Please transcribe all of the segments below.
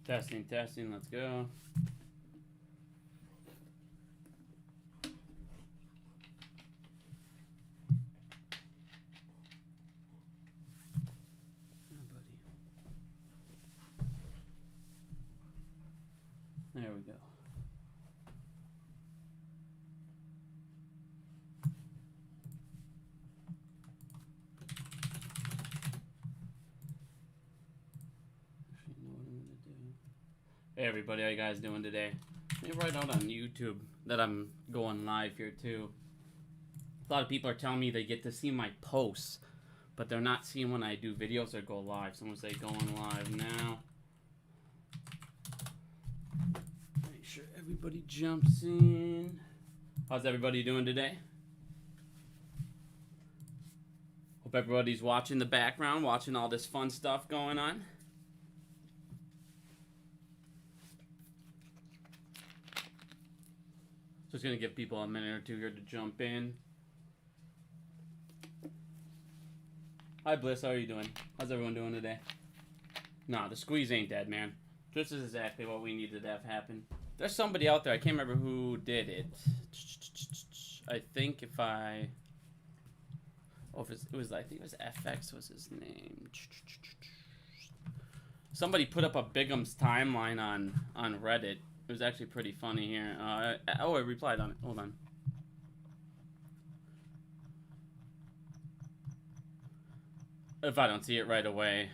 Testing, testing, let's go. There we go. Hey everybody, how you guys doing today? Let me write out on YouTube that I'm going live here too. A lot of people are telling me they get to see my posts, but they're not seeing when I do videos or go live. So I'm gonna say going live now. Make sure everybody jumps in. How's everybody doing today? Hope everybody's watching the background, watching all this fun stuff going on. Just gonna give people a minute or two here to jump in. Hi Bliss, how are you doing? How's everyone doing today? Nah, the squeeze ain't dead, man. This is exactly what we needed to have happen. There's somebody out there, I can't remember who did it. I think if I... Oh, if it was, I think it was FX was his name. Somebody put up a Bigum's timeline on Reddit. It was actually pretty funny here. Oh, I replied on it. Hold on. If I don't see it right away.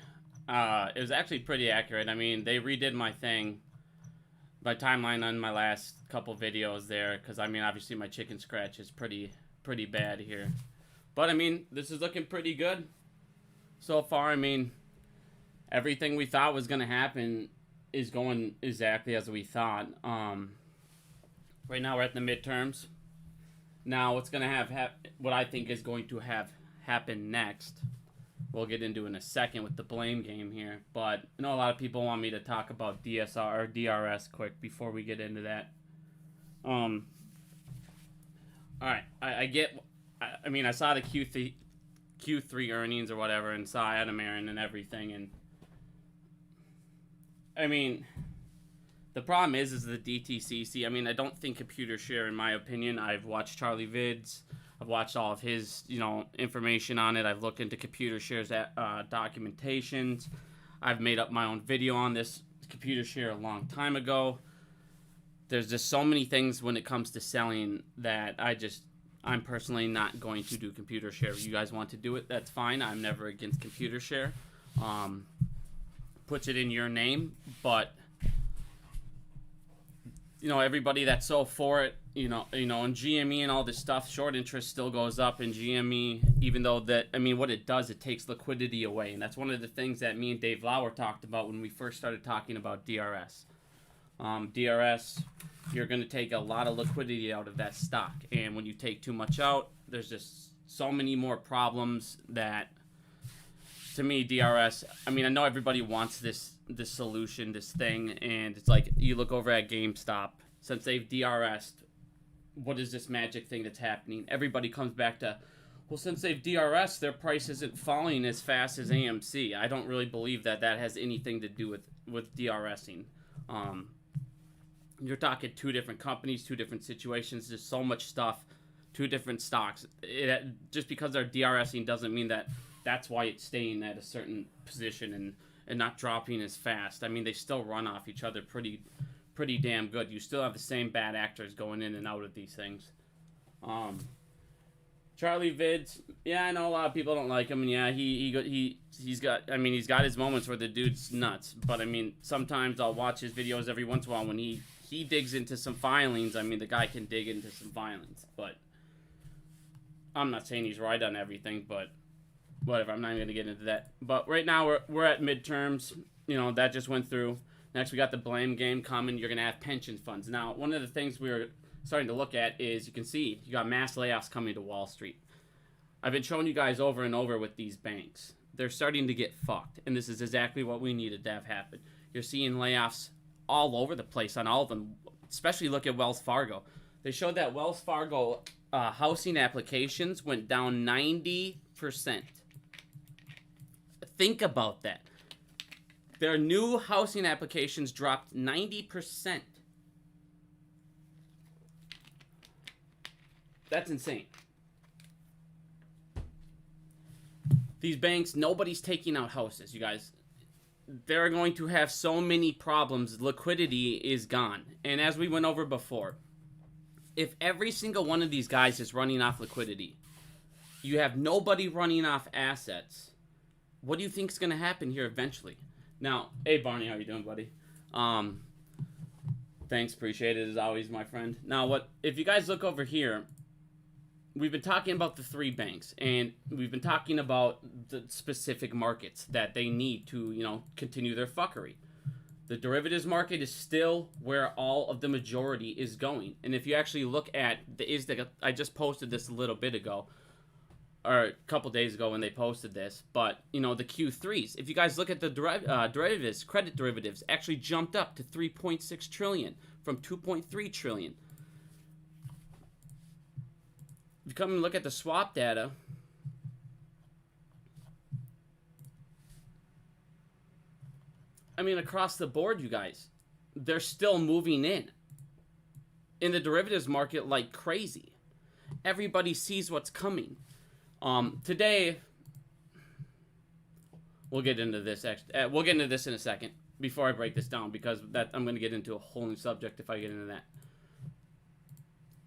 It was actually pretty accurate. I mean, they redid my thing. My timeline on my last couple videos there. Because, I mean, obviously my chicken scratch is pretty bad here. But, I mean, this is looking pretty good. So far, I mean, everything we thought was going to happen is going exactly as we thought. Right now we're at the midterms. Now what's going to have what I think is going to have happen next, we'll get into in a second with the blame game here. But I know a lot of people want me to talk about DSR or DRS quick before we get into that. All right, I get. I mean, I saw the Q3 earnings or whatever, and saw Adam Aaron and everything, and I mean, the problem is the DTCC. I mean, I don't think computer share, in my opinion. I've watched Charlie vids. I've watched all of his, information on it. I've looked into computer shares documentations. I've made up my own video on this computer share a long time ago. There's just so many things when it comes to selling that I'm personally not going to do computer share. If you guys want to do it, that's fine. I'm never against computer share. Puts it in your name, but everybody that's so for it, and GME and all this stuff, short interest still goes up in GME, even though what it does, it takes liquidity away, and that's one of the things that me and Dave Lauer talked about when we first started talking about DRS. DRS, you're going to take a lot of liquidity out of that stock, and when you take too much out, there's just so many more problems that, to me, DRS, I mean, I know everybody wants this solution, this thing, and it's like, you look over at GameStop, since they've DRS'd, what is this magic thing that's happening? Everybody comes back to, well, since they've DRS'd, their price isn't falling as fast as AMC. I don't really believe that has anything to do with DRSing. You're talking two different companies, two different situations, there's so much stuff, two different stocks. Just because they're DRSing doesn't mean that that's why it's staying at a certain position and not dropping as fast. I mean, they still run off each other pretty damn good. You still have the same bad actors going in and out of these things. Charlie vids, yeah, I know a lot of people don't like him, and yeah, he's got his moments where the dude's nuts. But I mean, sometimes I'll watch his videos every once in a while when he digs into some filings. I mean, the guy can dig into some filings, but I'm not saying he's right on everything, but whatever, I'm not even going to get into that. But right now, we're at midterms. That just went through. Next, we got the blame game coming. You're going to have pension funds. Now, one of the things we're starting to look at is, you can see, you got mass layoffs coming to Wall Street. I've been showing you guys over and over with these banks. They're starting to get fucked, and this is exactly what we needed to have happen. You're seeing layoffs all over the place on all of them, especially look at Wells Fargo. They showed that Wells Fargo housing applications went down 90%. Think about that. Their new housing applications dropped 90%. That's insane. These banks, nobody's taking out houses, you guys. They're going to have so many problems. Liquidity is gone. And as we went over before, if every single one of these guys is running off liquidity, you have nobody running off assets, what do you think is going to happen here eventually? Now, hey Barney, how you doing, buddy? Thanks, appreciate it as always, my friend. Now, if you guys look over here, we've been talking about the three banks, and we've been talking about the specific markets that they need to, you know, continue their fuckery. The derivatives market is still where all of the majority is going. And if you actually look at the ISDA, I just posted this a little bit ago, or a couple days ago when they posted this, but, you know, the Q3s, if you guys look at the derivatives, credit derivatives actually jumped up to 3.6 trillion from 2.3 trillion. If you come and look at the swap data, I mean, across the board, you guys, they're still moving in the derivatives market like crazy. Everybody sees what's coming. Today, we'll get into this. We'll get into this in a second before I break this down, because I'm going to get into a whole new subject if I get into that.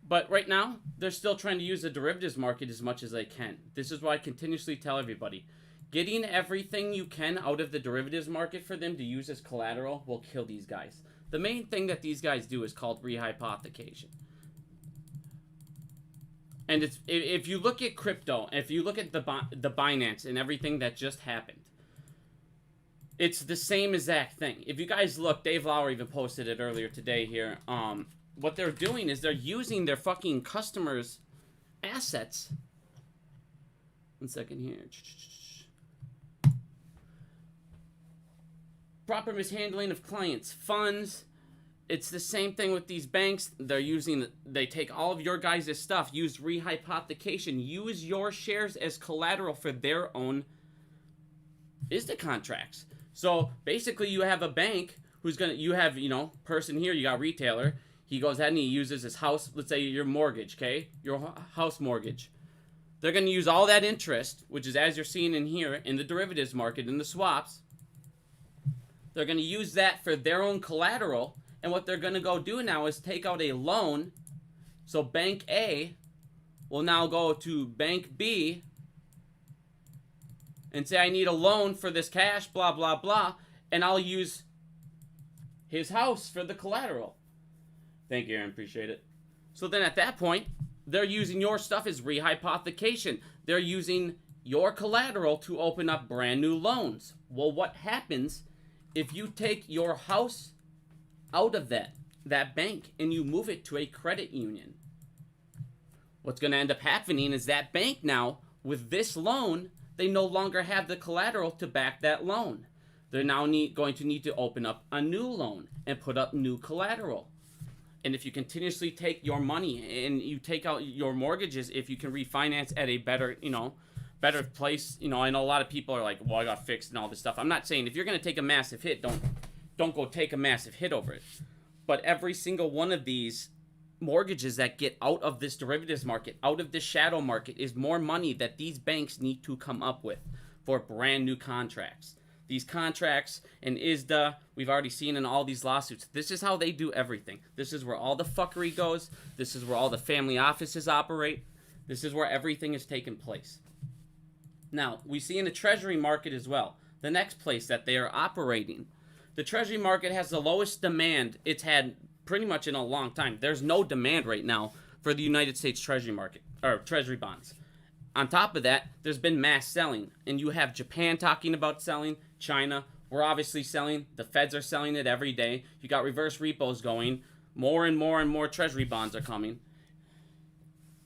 But right now, they're still trying to use the derivatives market as much as they can. This is why I continuously tell everybody, getting everything you can out of the derivatives market for them to use as collateral will kill these guys. The main thing that these guys do is called rehypothecation. And it's, if you look at crypto, if you look at the Binance and everything that just happened, it's the same exact thing. If you guys look, Dave Lauer even posted it earlier today here. What they're doing is they're using their fucking customers' assets. 1 second here. Proper mishandling of clients' funds. It's the same thing with these banks. They take all of your guys' stuff, use rehypothecation, use your shares as collateral for their own ISDA contracts. So basically you have a bank who's you have, you know, person here, you got retailer. He goes ahead and he uses his house, let's say your mortgage, okay? Your house mortgage. They're going to use all that interest, which is as you're seeing in here, in the derivatives market, in the swaps. They're going to use that for their own collateral. And what they're going to go do now is take out a loan. So Bank A will now go to Bank B and say, I need a loan for this cash, blah, blah, blah. And I'll use his house for the collateral. Thank you, Aaron. Appreciate it. So then at that point, they're using your stuff as rehypothecation. They're using your collateral to open up brand new loans. Well, what happens if you take your house out of that bank and you move it to a credit union? What's going to end up happening is that bank now, with this loan, they no longer have the collateral to back that loan. They're now going to need to open up a new loan and put up new collateral. And if you continuously take your money and you take out your mortgages, if you can refinance at a better, you know, better place, you know, I know a lot of people are like, well, I got fixed and all this stuff. I'm not saying if you're going to take a massive hit, don't go take a massive hit over it. But every single one of these mortgages that get out of this derivatives market, out of this shadow market, is more money that these banks need to come up with for brand new contracts. These contracts and ISDA, we've already seen in all these lawsuits. This is how they do everything. This is where all the fuckery goes. This is where all the family offices operate. This is where everything is taking place. Now, we see in the Treasury market as well, the next place that they are operating. The Treasury market has the lowest demand it's had pretty much in a long time. There's no demand right now for the United States Treasury market, or Treasury bonds. On top of that, there's been mass selling. And you have Japan talking about selling, China, we're obviously selling, the feds are selling it every day. You got reverse repos going, more and more and more Treasury bonds are coming.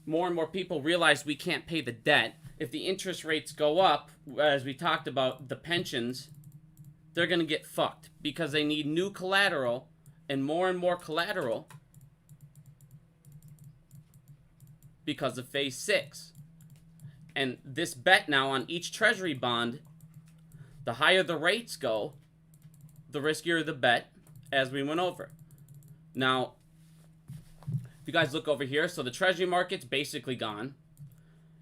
More and more people realize we can't pay the debt. If the interest rates go up, as we talked about, the pensions, they're going to get fucked because they need new collateral and more collateral because of phase 6. And this bet now on each Treasury bond, the higher the rates go, the riskier the bet, as we went over. Now, if you guys look over here, so the Treasury market's basically gone.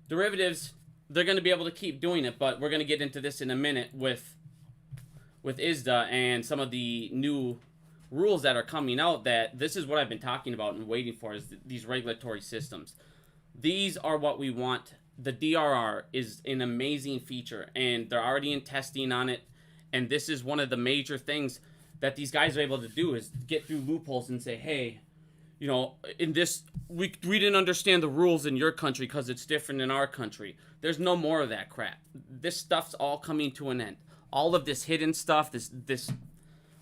Derivatives, they're going to be able to keep doing it, but we're going to get into this in a minute with ISDA and some of the new rules that are coming out. That this is what I've been talking about and waiting for, is these regulatory systems. These are what we want. The DRR is an amazing feature, and they're already in testing on it. And this is one of the major things that these guys are able to do, is get through loopholes and say, hey, you know, in this, we didn't understand the rules in your country because it's different in our country. There's no more of that crap. This stuff's all coming to an end. All of this hidden stuff, this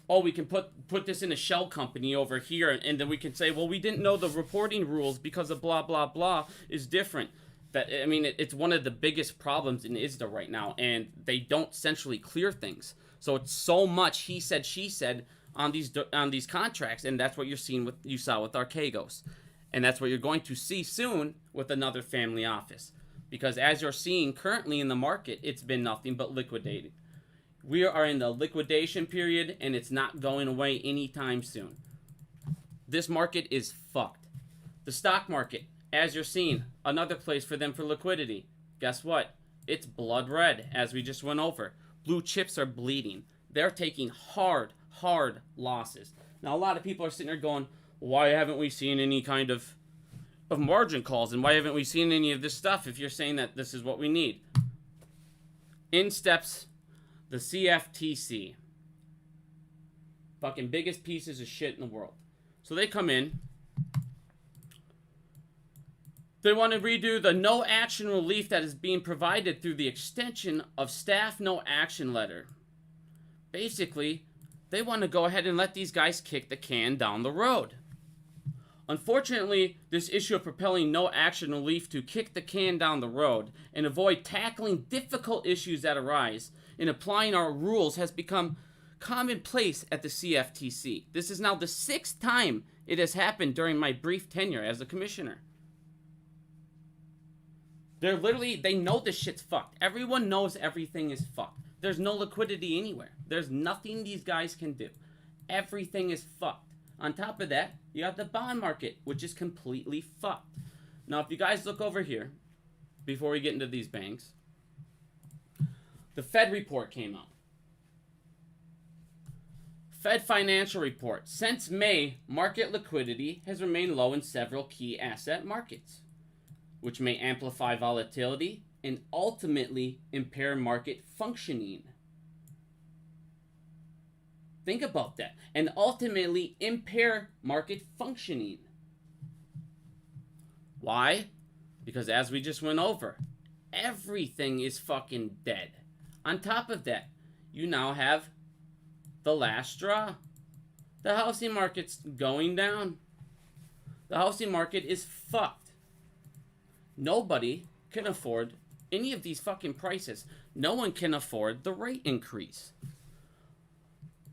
oh, we can put this in a shell company over here, and then we can say, well, we didn't know the reporting rules because of blah, blah, blah is different. That, I mean, it's one of the biggest problems in ISDA right now, and they don't centrally clear things. So it's so much he said, she said on these contracts, and that's what you saw with Archegos, and that's what you're going to see soon with another family office, because as you're seeing currently in the market, it's been nothing but liquidated. We are in the liquidation period, and it's not going away anytime soon. This market is fucked. The stock market, as you're seeing, another place for them for liquidity. Guess what? It's blood red, as we just went over. Blue chips are bleeding. They're taking hard losses. Now, a lot of people are sitting there going, why haven't we seen any kind of margin calls, and why haven't we seen any of this stuff if you're saying that this is what we need? In steps the CFTC. Fucking biggest pieces of shit in the world. So they come in. They want to redo the no action relief that is being provided through the extension of staff no action letter. Basically, they want to go ahead and let these guys kick the can down the road. Unfortunately, this issue of propelling no action relief to kick the can down the road and avoid tackling difficult issues that arise in applying our rules has become commonplace at the CFTC. This is now the 6th time it has happened during my brief tenure as a commissioner. They know this shit's fucked. Everyone knows everything is fucked. There's no liquidity anywhere. There's nothing these guys can do. Everything is fucked. On top of that, you got the bond market, which is completely fucked. Now, if you guys look over here, before we get into these banks, the Fed report came out. Fed financial report. Since May, market liquidity has remained low in several key asset markets, which may amplify volatility and ultimately impair market functioning. Think about that. And ultimately impair market functioning. Why? Because as we just went over, everything is fucking dead. On top of that, you now have the last straw. The housing market's going down. The housing market is fucked. Nobody can afford any of these fucking prices. No one can afford the rate increase.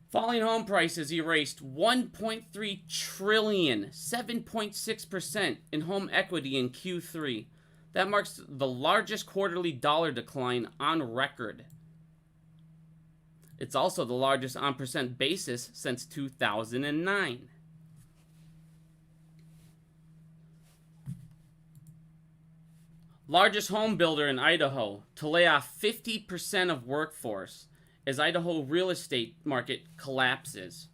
Falling home prices erased 1.3 trillion, 7.6% in home equity in Q3. That marks the largest quarterly dollar decline on record. It's also the largest on percent basis since 2009. Largest home builder in Idaho to lay off 50% of workforce as Idaho real estate market collapses.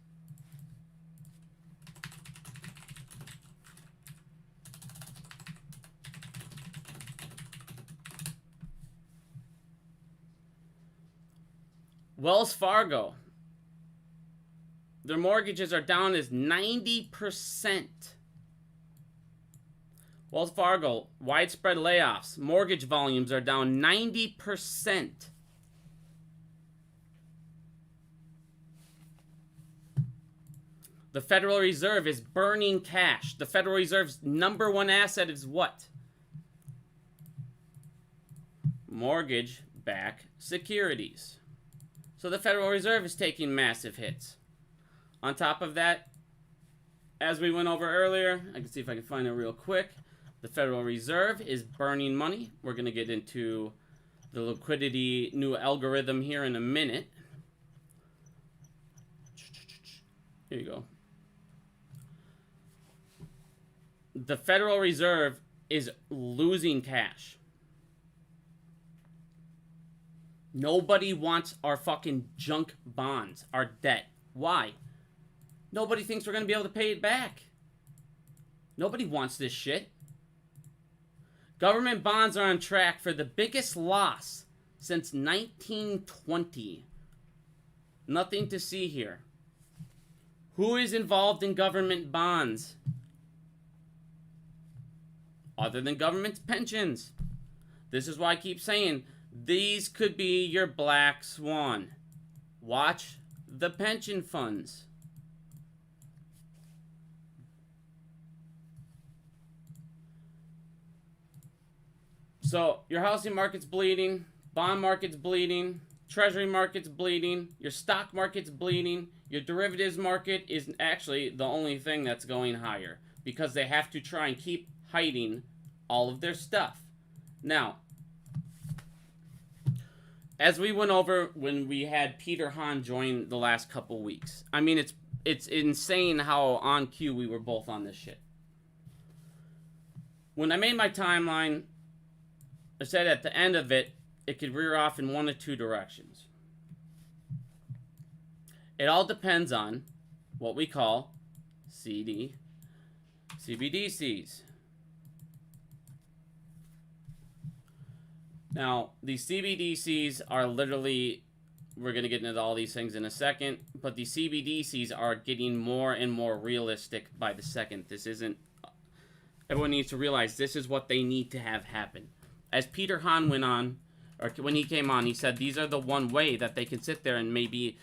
Wells Fargo, their mortgages are down as 90%. Wells Fargo, widespread layoffs. Mortgage volumes are down 90%. The Federal Reserve is burning cash. The Federal Reserve's number one asset is what? Mortgage-backed securities. So the Federal Reserve is taking massive hits. On top of that, as we went over earlier, I can see if I can find it real quick. The Federal Reserve is burning money. We're going to get into the liquidity new algorithm here in a minute. Here you go. The Federal Reserve is losing cash. Nobody wants our fucking junk bonds, our debt. Why? Nobody thinks we're going to be able to pay it back. Nobody wants this shit. Government bonds are on track for the biggest loss since 1920. Nothing to see here. Who is involved in government bonds? Other than government pensions. This is why I keep saying these could be your black swan. Watch the pension funds. So your housing market's bleeding, bond market's bleeding, treasury market's bleeding, your stock market's bleeding, your derivatives market is actually the only thing that's going higher because they have to try and keep hiding all of their stuff. Now, as we went over when we had Peter Hahn join the last couple weeks, I mean, it's insane how on cue we were both on this shit. When I made my timeline, I said at the end of it, it could rear off in one of two directions. It all depends on what we call CBDCs. Now, these CBDCs are literally, we're going to get into all these things in a second, but the CBDCs are getting more and more realistic by the second. This isn't, everyone needs to realize this is what they need to have happen. As Peter Hahn went on, or when he came on, he said these are the one way that they can sit there and maybe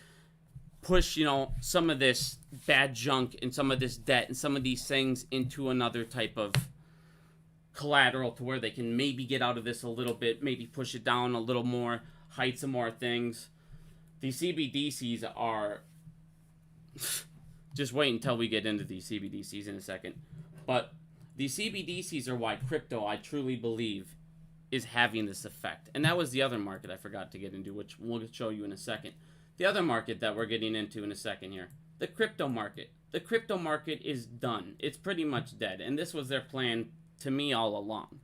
push, you know, some of this bad junk and some of this debt and some of these things into another type of collateral to where they can maybe get out of this a little bit, maybe push it down a little more, hide some more things. These CBDCs are... just wait until we get into these CBDCs in a second. But these CBDCs are why crypto, I truly believe, is having this effect. And that was the other market I forgot to get into, which we'll show you in a second. The other market that we're getting into in a second here, the crypto market. The crypto market is done. It's pretty much dead. And this was their plan to me all along.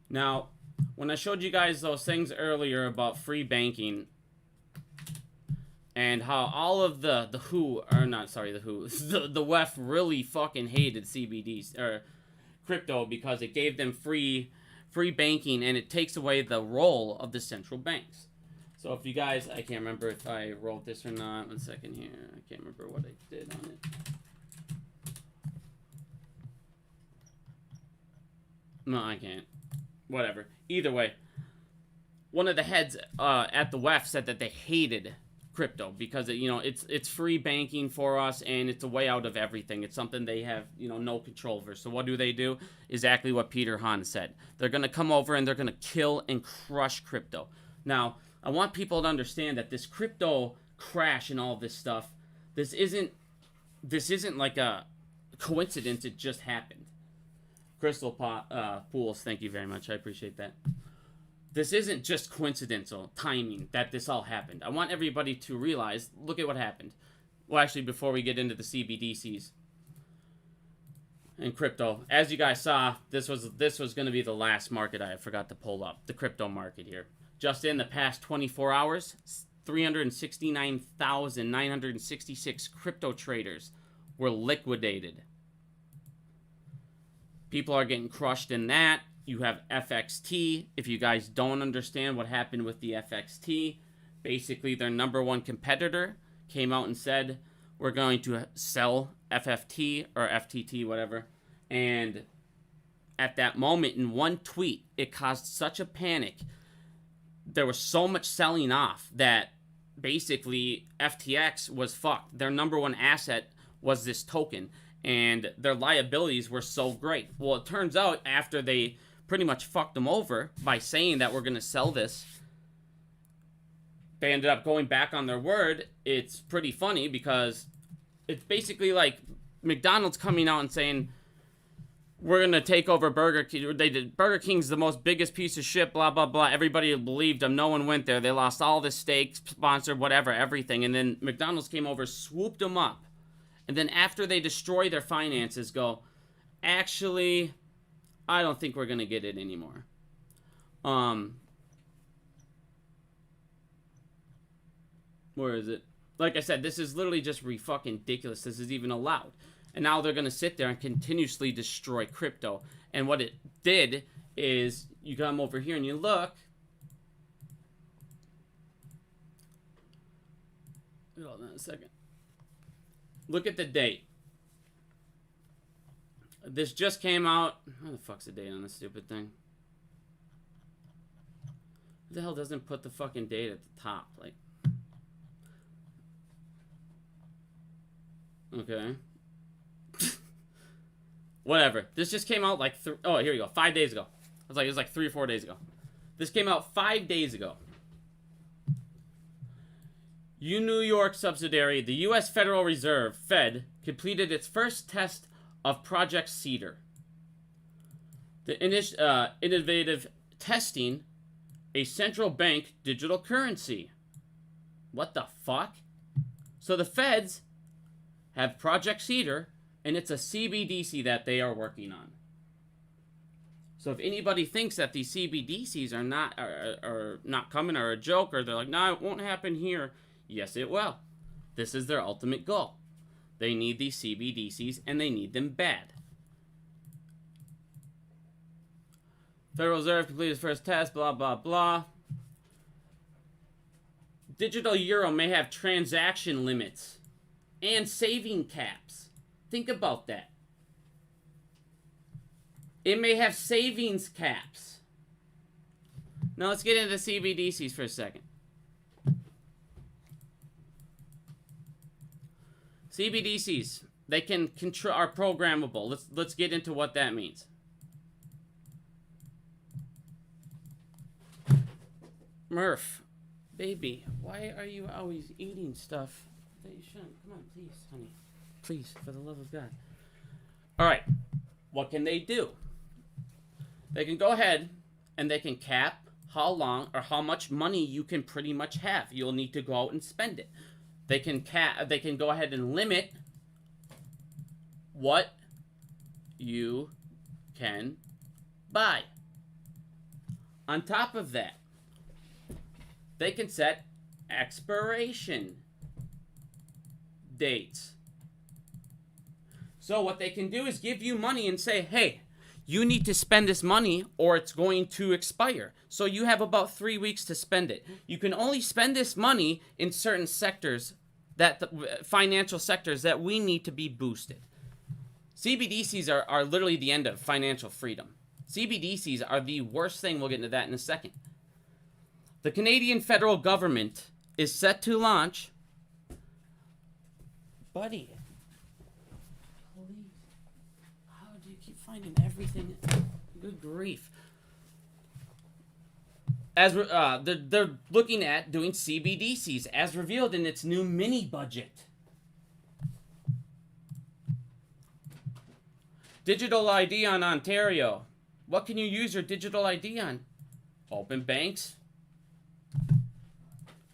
Now, when I showed you guys those things earlier about free banking and how all of the WEF really fucking hated CBDs or crypto because it gave them free banking, and it takes away the role of the central banks. So if you guys, I can't remember if I wrote this or not. 1 second here. I can't remember what I did on it. No, I can't. Whatever. Either way, one of the heads at the WEF said that they hated crypto because it's free banking for us and it's a way out of everything. It's something they have no control over. So what do? Exactly what Peter Hahn said. They're going to come over and they're going to kill and crush crypto. Now, I want people to understand that this crypto crash and all this stuff, this isn't like a coincidence. It just happened. Crystal Pools, thank you very much. I appreciate that. This isn't just coincidental timing that this all happened. I want everybody to realize, look at what happened. Well, actually, before we get into the CBDCs and crypto, as you guys saw, this was going to be the last market I forgot to pull up, the crypto market here. Just in the past 24 hours, 369,966 crypto traders were liquidated. People are getting crushed in that. You have FXT. If you guys don't understand what happened with the FXT, basically their number one competitor came out and said, we're going to sell FFT or FTT, whatever. And at that moment, in one tweet, it caused such a panic. There was so much selling off that basically FTX was fucked. Their number one asset was this token, and their liabilities were so great. Well, it turns out after they pretty much fucked them over by saying that we're going to sell this, they ended up going back on their word. It's pretty funny because it's basically like McDonald's coming out and saying, we're going to take over Burger King. They did. Burger King's the most biggest piece of shit, blah, blah, blah. Everybody believed them. No one went there. They lost all the stakes, sponsored, whatever, everything. And then McDonald's came over, swooped them up, And then after they destroy their finances, go, actually, I don't think we're going to get it anymore. Where is it? Like I said, this is literally just fucking ridiculous. This is even allowed. And now they're going to sit there and continuously destroy crypto. And what it did is, you come over here and you look. Hold on a second. Look at the date. This just came out. How the fuck's the date on this stupid thing? Who the hell doesn't put the fucking date at the top? Like, okay. Whatever. This just came out like, oh, here you go. 5 days ago. It was like 3 or 4 days ago. This came out 5 days ago. New York subsidiary, the U.S. Federal Reserve, Fed, completed its first test of Project Cedar. The innovative testing a central bank digital currency. What the fuck? So the Feds have Project Cedar, and it's a CBDC that they are working on. So if anybody thinks that these CBDCs are not coming, or a joke, or they're like, no, it won't happen here. Yes, it will. This is their ultimate goal. They need these CBDCs, and they need them bad. Federal Reserve completed its first test, blah, blah, blah. Digital euro may have transaction limits and saving caps. Think about that. It may have savings caps. Now let's get into CBDCs for a second. CBDCs, they can control, are programmable. Let's get into what that means. Murph, baby, why are you always eating stuff that you shouldn't? Come on, please, honey. Please, for the love of God. All right, what can they do? They can go ahead and they can cap how long or how much money you can pretty much have. You'll need to go out and spend it. They can go ahead and limit what you can buy. On top of that, they can set expiration dates. So what they can do is give you money and say, hey, you need to spend this money or it's going to expire. So you have about 3 weeks to spend it. You can only spend this money in certain sectors, financial sectors that we need to be boosted. CBDCs are literally the end of financial freedom. CBDCs are the worst thing. We'll get into that in a second. The Canadian federal government is set to launch. Buddy, please. How do you keep finding everything? Good grief. As they're looking at doing CBDCs as revealed in its new mini budget. Digital ID on Ontario. What can you use your digital ID on? Open banks.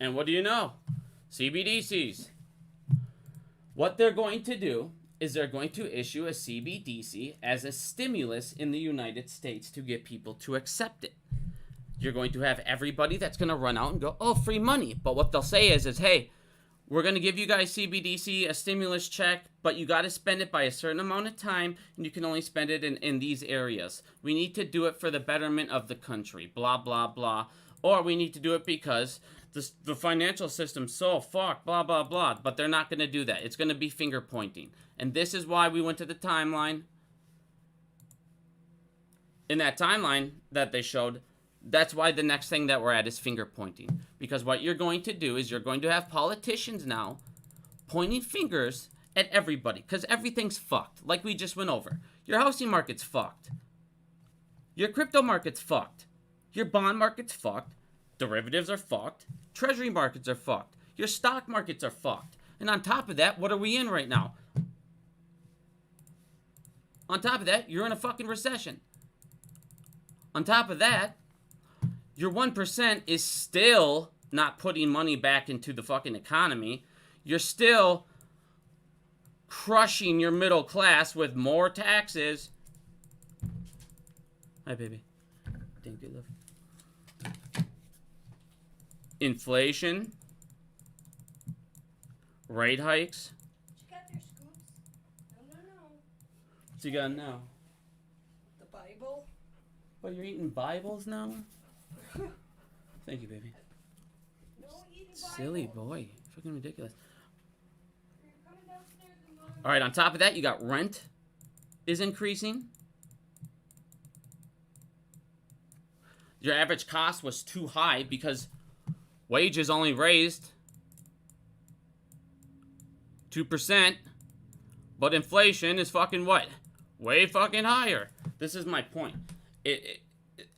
And what do you know? CBDCs. What they're going to do is they're going to issue a CBDC as a stimulus in the United States to get people to accept it. You're going to have everybody that's going to run out and go, oh, free money. But what they'll say is hey, we're going to give you guys CBDC, a stimulus check, but you got to spend it by a certain amount of time, and you can only spend it in these areas. We need to do it for the betterment of the country, blah, blah, blah. Or we need to do it because the financial system's so fucked, blah, blah, blah. But they're not going to do that. It's going to be finger pointing. And this is why we went to the timeline. In that timeline that they showed, that's why the next thing that we're at is finger pointing. Because what you're going to do is you're going to have politicians now pointing fingers at everybody. Because everything's fucked, like we just went over. Your housing market's fucked. Your crypto market's fucked. Your bond market's fucked. Derivatives are fucked. Treasury markets are fucked. Your stock markets are fucked. And on top of that, what are we in right now? On top of that, you're in a fucking recession. On top of that, your 1% is still not putting money back into the fucking economy. You're still crushing your middle class with more taxes. Hi, baby. Thank you, love. Inflation. Rate hikes. Check out your scoops. No. What's you got now? The Bible. Oh, you're eating Bibles now? Thank you, baby. No eating Bible. Silly boy. Fucking ridiculous. You're coming downstairs and mom. All right, on top of that, you got rent is increasing. Your average cost was too high because wages only raised 2%, but inflation is fucking what? Way fucking higher. This is my point.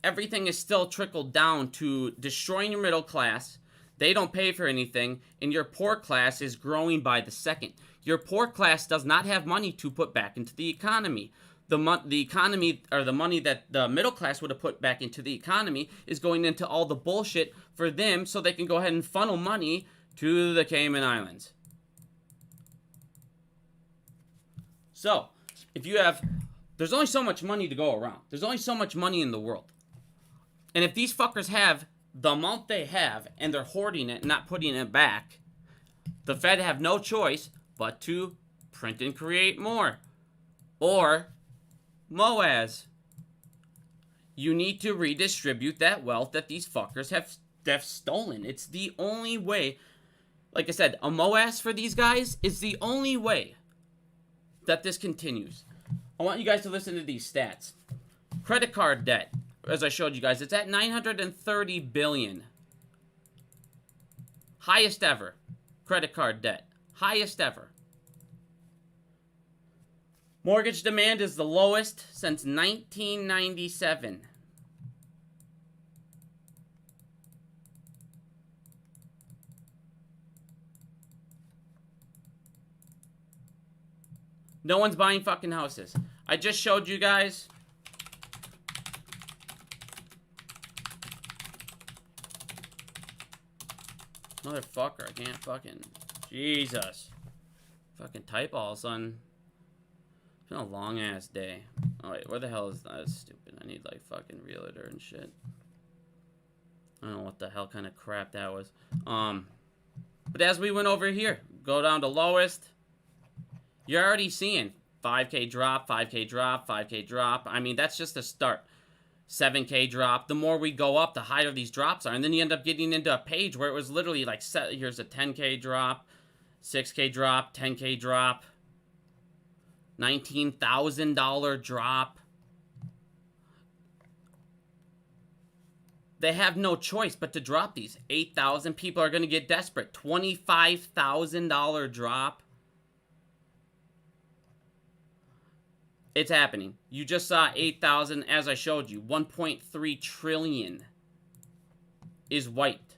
Everything is still trickled down to destroying your middle class. They don't pay for anything, and your poor class is growing by the second. Your poor class does not have money to put back into the economy. The economy, or the money that the middle class would have put back into the economy, is going into all the bullshit for them so they can go ahead and funnel money to the Cayman Islands. So, if you have, there's only so much money to go around. There's only so much money in the world. And if these fuckers have the amount they have and they're hoarding it and not putting it back, the Fed have no choice but to print and create more. Or MOAS. You need to redistribute that wealth that these fuckers have stolen. It's the only way. Like I said, a MOAS for these guys is the only way that this continues. I want you guys to listen to these stats. Credit card debt, as I showed you guys, it's at $930 billion. Highest ever. Credit card debt. Highest ever. Mortgage demand is the lowest since 1997. No one's buying fucking houses. I just showed you guys. Motherfucker, I can't fucking... Jesus. Fucking type all of a sudden. It's been a long ass day. Oh wait, where the hell is that? That's stupid. I need like fucking realtor and shit. I don't know what the hell kind of crap that was. But as we went over here, go down to lowest. You're already seeing 5K drop, 5K drop, 5K drop. I mean, that's just a start. 7K drop. The more we go up, the higher these drops are. And then you end up getting into a page where it was literally like, here's a 10K drop, 6K drop, 10K drop, $19,000 drop. They have no choice but to drop these. 8,000 people are going to get desperate. $25,000 drop. It's happening. You just saw 8,000, as I showed you. 1.3 trillion is wiped.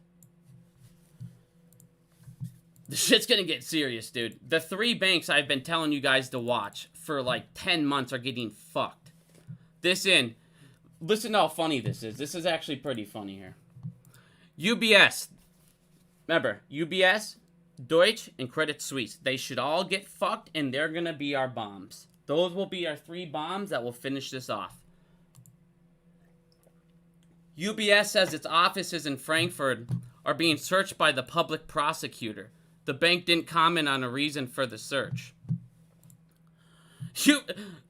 The shit's gonna get serious, dude. The 3 banks I've been telling you guys to watch for like 10 months are getting fucked. Listen to how funny this is. This is actually pretty funny here. UBS. Remember, UBS, Deutsche, and Credit Suisse. They should all get fucked, and they're gonna be our bombs. Those will be our 3 bombs that will finish this off. UBS says its offices in Frankfurt are being searched by the public prosecutor. The bank didn't comment on a reason for the search.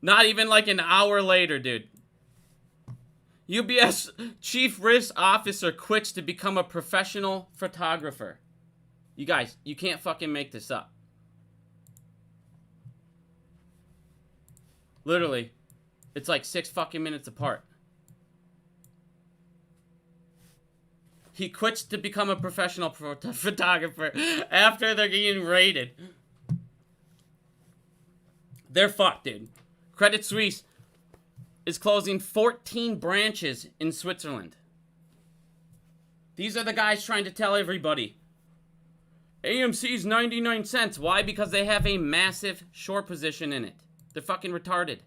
Not even like an hour later, dude. UBS chief risk officer quits to become a professional photographer. You guys, you can't fucking make this up. Literally, it's like 6 fucking minutes apart. He quits to become a professional photographer after they're getting raided. They're fucked, dude. Credit Suisse is closing 14 branches in Switzerland. These are the guys trying to tell everybody. AMC's 99 cents. Why? Because they have a massive short position in it. They're fucking retarded.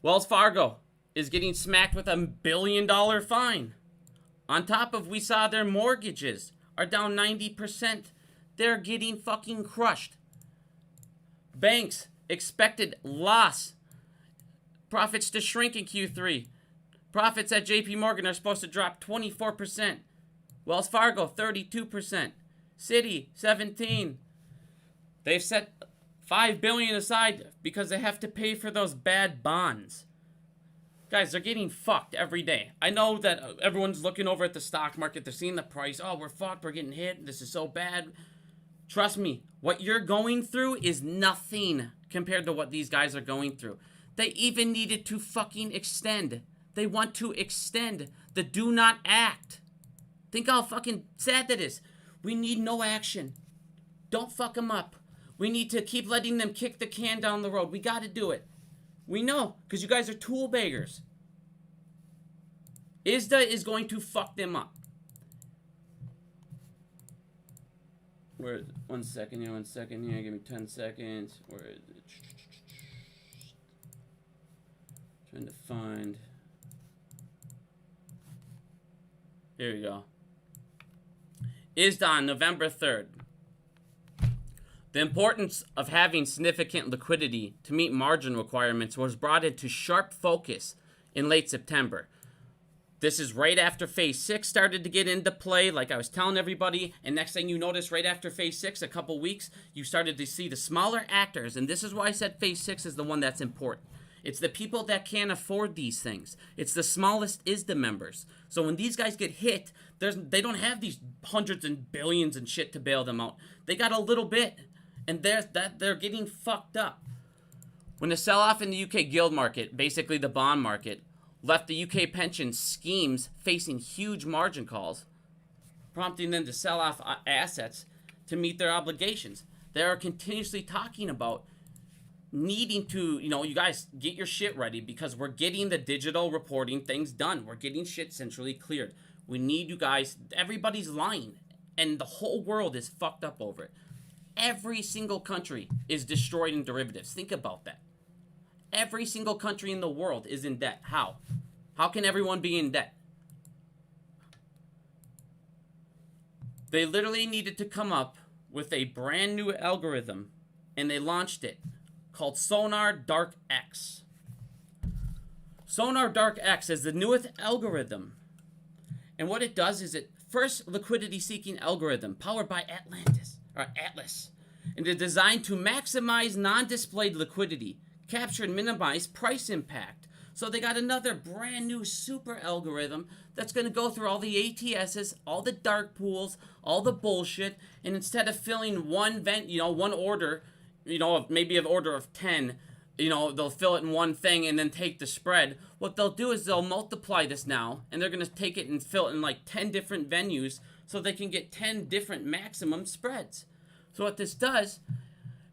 Wells Fargo is getting smacked with $1 billion fine. On top of, we saw their mortgages are down 90%. They're getting fucking crushed. Banks, expected loss. Profits to shrink in Q3. Profits at JP Morgan are supposed to drop 24%. Wells Fargo, 32%. Citi, 17%. They've set $5 billion aside because they have to pay for those bad bonds. Guys, they're getting fucked every day. I know that everyone's looking over at the stock market. They're seeing the price. Oh, we're fucked. We're getting hit. This is so bad. Trust me, what you're going through is nothing compared to what these guys are going through. They even needed to fucking extend. They want to extend the do not act. Think how fucking sad that is. We need no action. Don't fuck them up. We need to keep letting them kick the can down the road. We got to do it. We know, because you guys are tool beggars. ISDA is going to fuck them up. Where is it? 1 second here, 1 second here. Give me 10 seconds. Where is it? Trying to find. Here we go. ISDA on November 3rd. The importance of having significant liquidity to meet margin requirements was brought into sharp focus in late September. This is right after Phase 6 started to get into play, like I was telling everybody, and next thing you notice, right after Phase 6, a couple weeks, you started to see the smaller actors, and this is why I said Phase 6 is the one that's important. It's the people that can't afford these things. It's the smallest ISDA members. So when these guys get hit, they don't have these hundreds and billions and shit to bail them out. They got a little bit. And they're getting fucked up. When the sell-off in the UK gilt market, basically the bond market, left the UK pension schemes facing huge margin calls, prompting them to sell off assets to meet their obligations. They are continuously talking about needing to, you guys get your shit ready because we're getting the digital reporting things done. We're getting shit centrally cleared. We need you guys. Everybody's lying, and the whole world is fucked up over it. Every single country is destroyed in derivatives. Think about that. Every single country in the world is in debt. How? How can everyone be in debt? They literally needed to come up with a brand new algorithm, and they launched it, called Sonar Dark X. Sonar Dark X is the newest algorithm. And what it does is it first liquidity-seeking algorithm powered by Atlas, and it's designed to maximize non-displayed liquidity, capture and minimize price impact. So they got another brand new super algorithm that's going to go through all the ATSs, all the dark pools, all the bullshit, and instead of filling one order, maybe an order of 10, they'll fill it in one thing and then take the spread. What they'll do is they'll multiply this now, and they're going to take it and fill it in like 10 different venues so they can get 10 different maximum spreads. So what this does,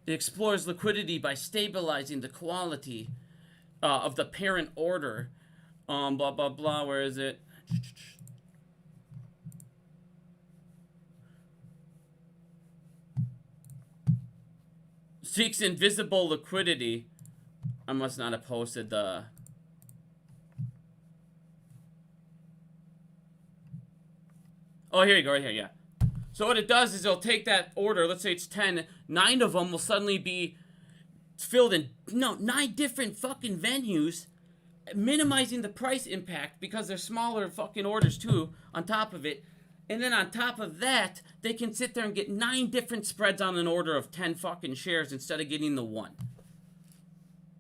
it explores liquidity by stabilizing the quality of the parent order. Blah, blah, blah. Where is it? Seeks invisible liquidity. I must not have posted the... Oh, here you go, right here, yeah. So what it does is it'll take that order, let's say it's 10, 9 of them will suddenly be filled in, 9 different fucking venues, minimizing the price impact because they're smaller fucking orders too, on top of it. And then on top of that, they can sit there and get 9 different spreads on an order of 10 fucking shares instead of getting the one.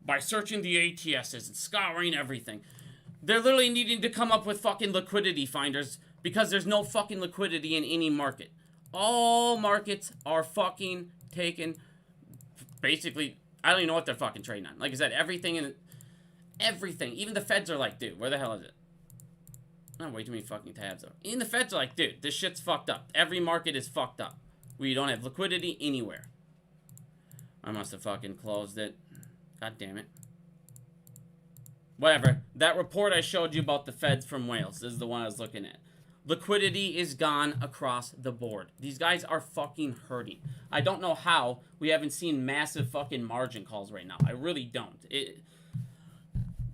By searching the ATSs and scouring everything. They're literally needing to come up with fucking liquidity finders because there's no fucking liquidity in any market. All markets are fucking taken. Basically, I don't even know what they're fucking trading on. Like I said, everything. Even the feds are like, dude, where the hell is it? Oh, way too many fucking tabs though. Even the feds are like, dude, this shit's fucked up. Every market is fucked up. We don't have liquidity anywhere. I must have fucking closed it. God damn it. Whatever. That report I showed you about the feds from Wales is the one I was looking at. Liquidity is gone across the board. These guys are fucking hurting. I don't know how we haven't seen massive fucking margin calls right now. I really don't.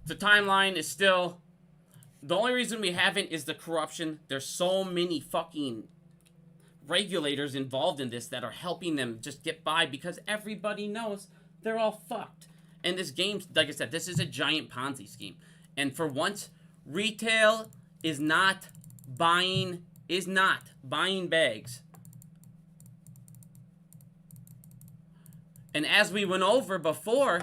The timeline is still... The only reason we haven't is the corruption. There's so many fucking regulators involved in this that are helping them just get by because everybody knows they're all fucked. And this game, like I said, this is a giant Ponzi scheme. And for once, retail is not buying bags. And as we went over before,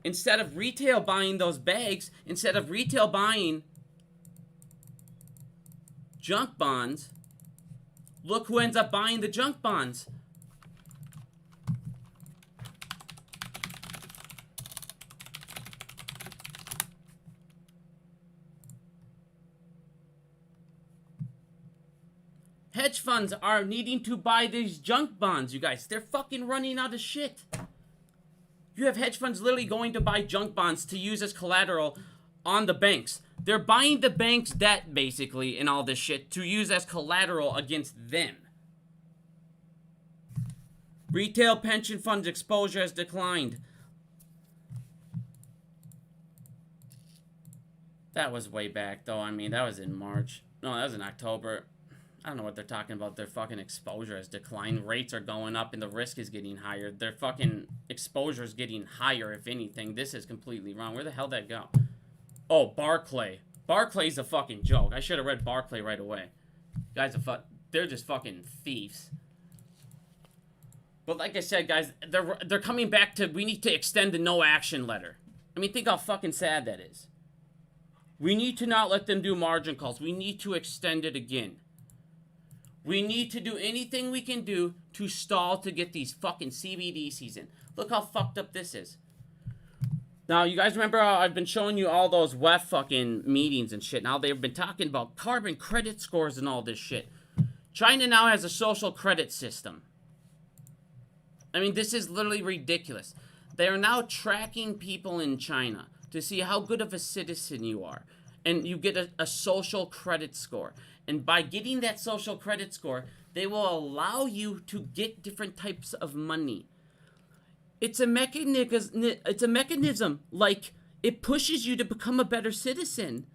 instead of retail buying those bags, instead of retail buying junk bonds, look who ends up buying the junk bonds. Hedge funds are needing to buy these junk bonds, you guys. They're fucking running out of shit. You have hedge funds literally going to buy junk bonds to use as collateral on the banks. They're buying the bank's debt, basically, and all this shit to use as collateral against them. Retail pension funds exposure has declined. That was way back, though. I mean, that was in March. No, that was in October. I don't know what they're talking about. Their fucking exposure has declined. Rates are going up and the risk is getting higher. Their fucking exposure is getting higher, if anything. This is completely wrong. Where the hell did that go? Oh, Barclay. Barclay's a fucking joke. I should have read Barclay right away. Guys are they're just fucking thieves. But like I said, guys, they're coming back to, we need to extend the no action letter. I mean, think how fucking sad that is. We need to not let them do margin calls. We need to extend it again. We need to do anything we can do to stall to get these fucking CBDCs in. Look how fucked up this is. Now, you guys remember how I've been showing you all those WEF fucking meetings and shit. Now, they've been talking about carbon credit scores and all this shit. China now has a social credit system. I mean, this is literally ridiculous. They are now tracking people in China to see how good of a citizen you are. And you get a social credit score. And by getting that social credit score, they will allow you to get different types of money. It's a mechanism like it pushes you to become a better citizen.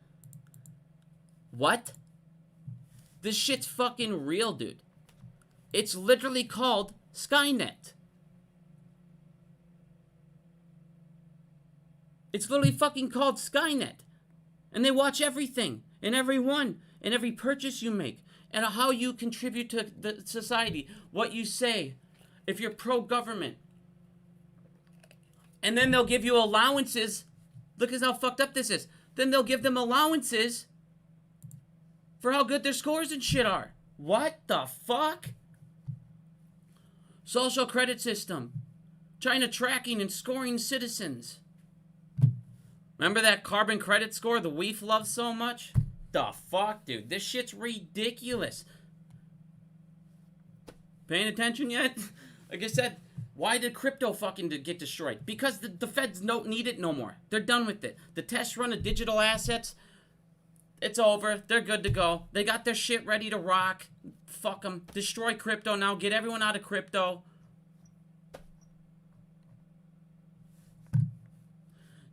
What? This shit's fucking real, dude. It's literally called Skynet. It's literally fucking called Skynet. And they watch everything and everyone and every purchase you make and how you contribute to the society, what you say, if you're pro-government. And then they'll give you allowances. Look at how fucked up this is. Then they'll give them allowances for how good their scores and shit are. What the fuck? Social credit system. China tracking and scoring citizens. Remember that carbon credit score the WEF loves so much? The fuck, dude? This shit's ridiculous. Paying attention yet? Like I said, why did crypto fucking get destroyed? Because the feds don't need it no more. They're done with it. The test run of digital assets, it's over. They're good to go. They got their shit ready to rock. Fuck them. Destroy crypto now. Get everyone out of crypto.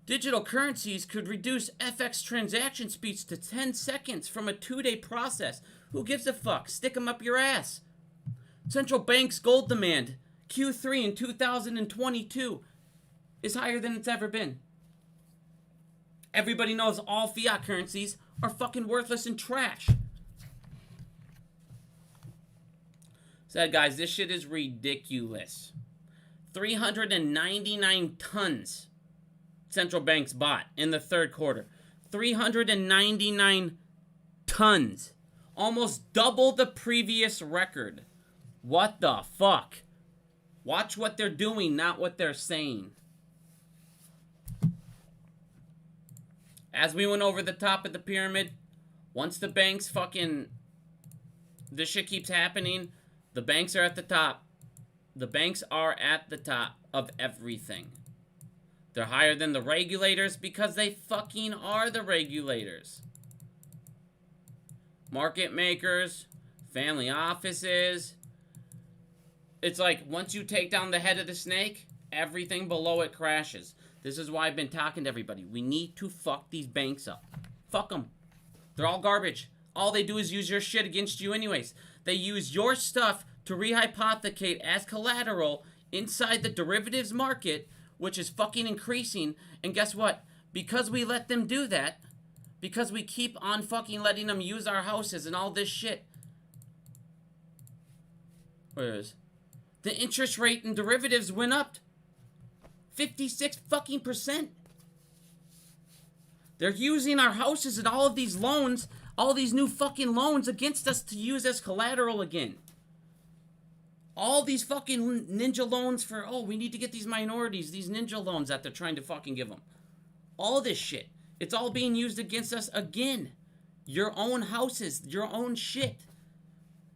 Digital currencies could reduce FX transaction speeds to 10 seconds from a 2-day process. Who gives a fuck? Stick them up your ass. Central bank's gold demand, Q3 in 2022, is higher than it's ever been. Everybody knows all fiat currencies are fucking worthless and trash. Said, guys, this shit is ridiculous. 399 tons. Central banks bought in the third quarter. 399 tons. Almost double the previous record. What the fuck? Watch what they're doing, not what they're saying. As we went over the top of the pyramid, once the banks fucking... this shit keeps happening, the banks are at the top. The banks are at the top of everything. They're higher than the regulators because they fucking are the regulators. Market makers, family offices. It's like once you take down the head of the snake, everything below it crashes. This is why I've been talking to everybody. We need to fuck these banks up. Fuck them. They're all garbage. all they do is use your shit against you anyways. They use your stuff to rehypothecate as collateral inside the derivatives market, which is fucking increasing. And guess what? Because we let them do that, because we keep on fucking letting them use our houses and all this shit. Where is the interest rate in derivatives went up 56 fucking %. They're using our houses and all of these loans, all these new fucking loans against us to use as collateral again. All these fucking ninja loans for, oh, we need to get these minorities, these ninja loans that they're trying to fucking give them. All this shit. It's all being used against us again. Your own houses, your own shit.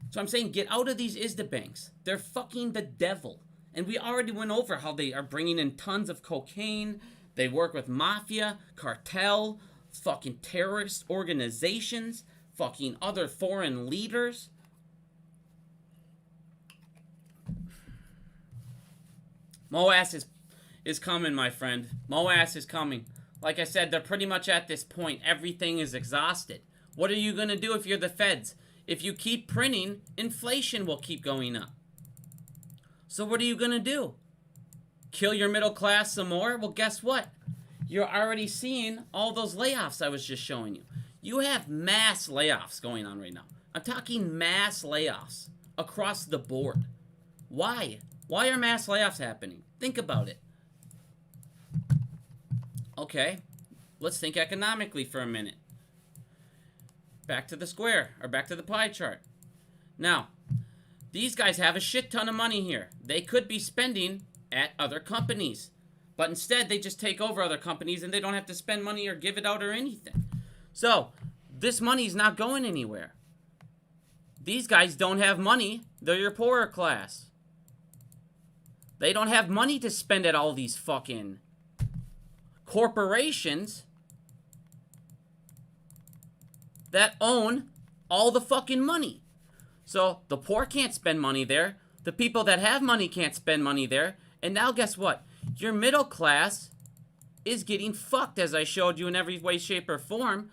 So I'm saying get out of these ISDA banks. They're fucking the devil. And we already went over how they are bringing in tons of cocaine. They work with mafia, cartel, fucking terrorist organizations, fucking other foreign leaders. Moass is coming, my friend. Moass is coming. Like I said, they're pretty much at this point. Everything is exhausted. What are you going to do if you're the feds? If you keep printing, inflation will keep going up. So what are you going to do? Kill your middle class some more? Well, guess what? You're already seeing all those layoffs I was just showing you. You have mass layoffs going on right now. I'm talking mass layoffs across the board. Why? Why are mass layoffs happening? Think about it. Okay, let's think economically for a minute. Back to the square, or back to the pie chart. Now, these guys have a shit ton of money here. They could be spending at other companies. But instead, they just take over other companies and they don't have to spend money or give it out or anything. So, this money's not going anywhere. These guys don't have money. They're your poorer class. They don't have money to spend at all these fucking corporations that own all the fucking money. So the poor can't spend money there. The people that have money can't spend money there. And now guess what? Your middle class is getting fucked, as I showed you in every way, shape, or form.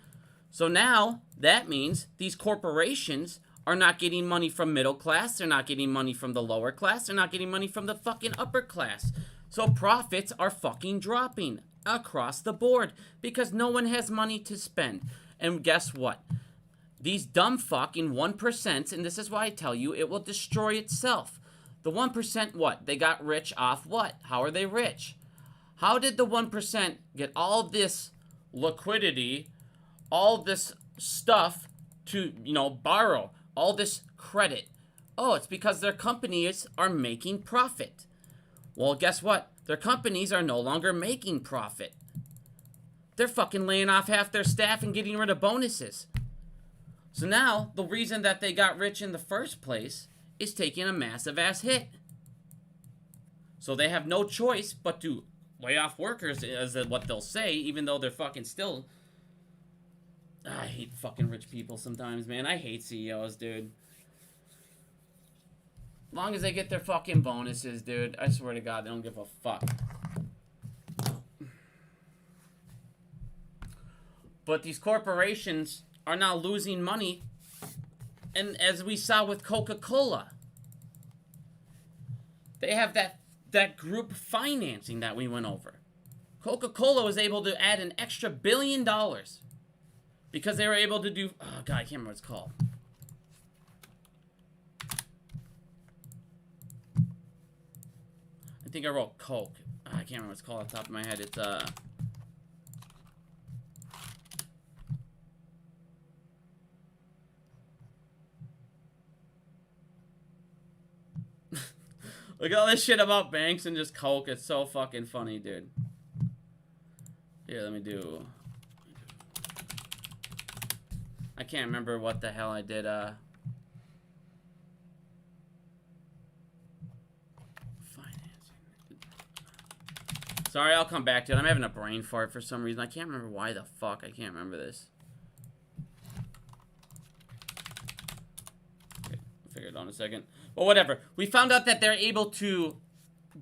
So now that means these corporations are not getting money from middle class. They're not getting money from the lower class. They're not getting money from the fucking upper class. So profits are fucking dropping across the board because no one has money to spend. And guess what? These dumb fucking 1%, and this is why I tell you, it will destroy itself. The 1%, what? They got rich off what? How are they rich? How did the 1% get all this liquidity, all this stuff to, borrow, all this credit? Oh, it's because their companies are making profit. Well, guess what? Their companies are no longer making profit. They're fucking laying off half their staff and getting rid of bonuses. So now, the reason that they got rich in the first place is taking a massive ass hit. So they have no choice but to lay off workers, is what they'll say, even though they're fucking still... I hate fucking rich people sometimes, man. I hate CEOs, dude. As long as they get their fucking bonuses, dude, I swear to God, they don't give a fuck. But these corporations are now losing money. And as we saw with Coca-Cola, they have that group financing that we went over. Coca-Cola was able to add an extra $1 billion because they were able to do... Oh, God, I can't remember what it's called. I think I wrote Coke. Oh, I can't remember what it's called off the top of my head. It's, Look at all this shit about banks and just Coke. It's so fucking funny, dude. Here, let me do... I can't remember what the hell I did, Financing. Sorry, I'll come back to it. I'm having a brain fart for some reason. I can't remember why the fuck. I can't remember this. Okay, I'll figure it out in a second. But whatever. We found out that they're able to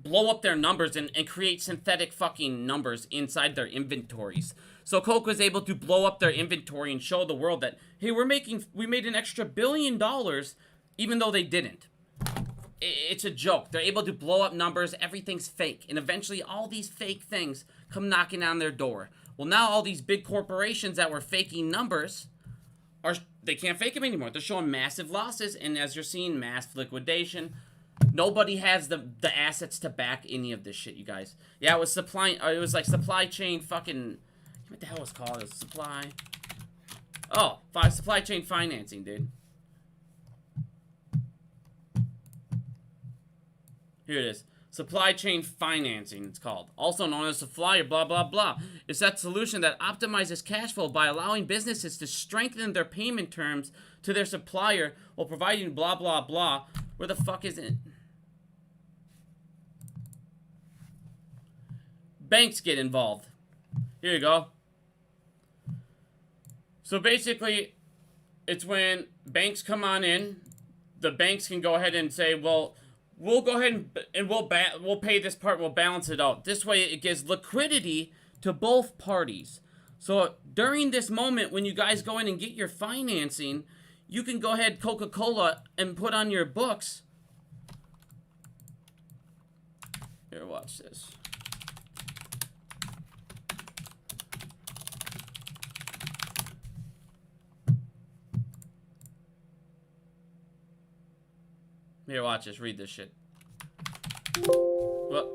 blow up their numbers and create synthetic fucking numbers inside their inventories. So Coke was able to blow up their inventory and show the world that, hey, we made an extra $1 billion, even though they didn't. It's a joke. They're able to blow up numbers. Everything's fake. And eventually all these fake things come knocking on their door. Well, now all these big corporations that were faking numbers, they can't fake them anymore. They're showing massive losses. And as you're seeing, mass liquidation. Nobody has the assets to back any of this shit, you guys. Yeah, it was supply chain fucking, what the hell was it called? It was supply chain financing, dude. Here it is. Supply chain financing, it's called. Also known as supplier, blah, blah, blah. It's that solution that optimizes cash flow by allowing businesses to strengthen their payment terms to their supplier while providing blah, blah, blah. Where the fuck is it? Banks get involved. Here you go. So basically, it's when banks come on in, the banks can go ahead and say, well, we'll go ahead and we'll pay this part, we'll balance it out. This way it gives liquidity to both parties. So during this moment, when you guys go in and get your financing, you can go ahead, Coca-Cola, and put on your books. Here, watch this. Here, watch this. Read this shit. Well,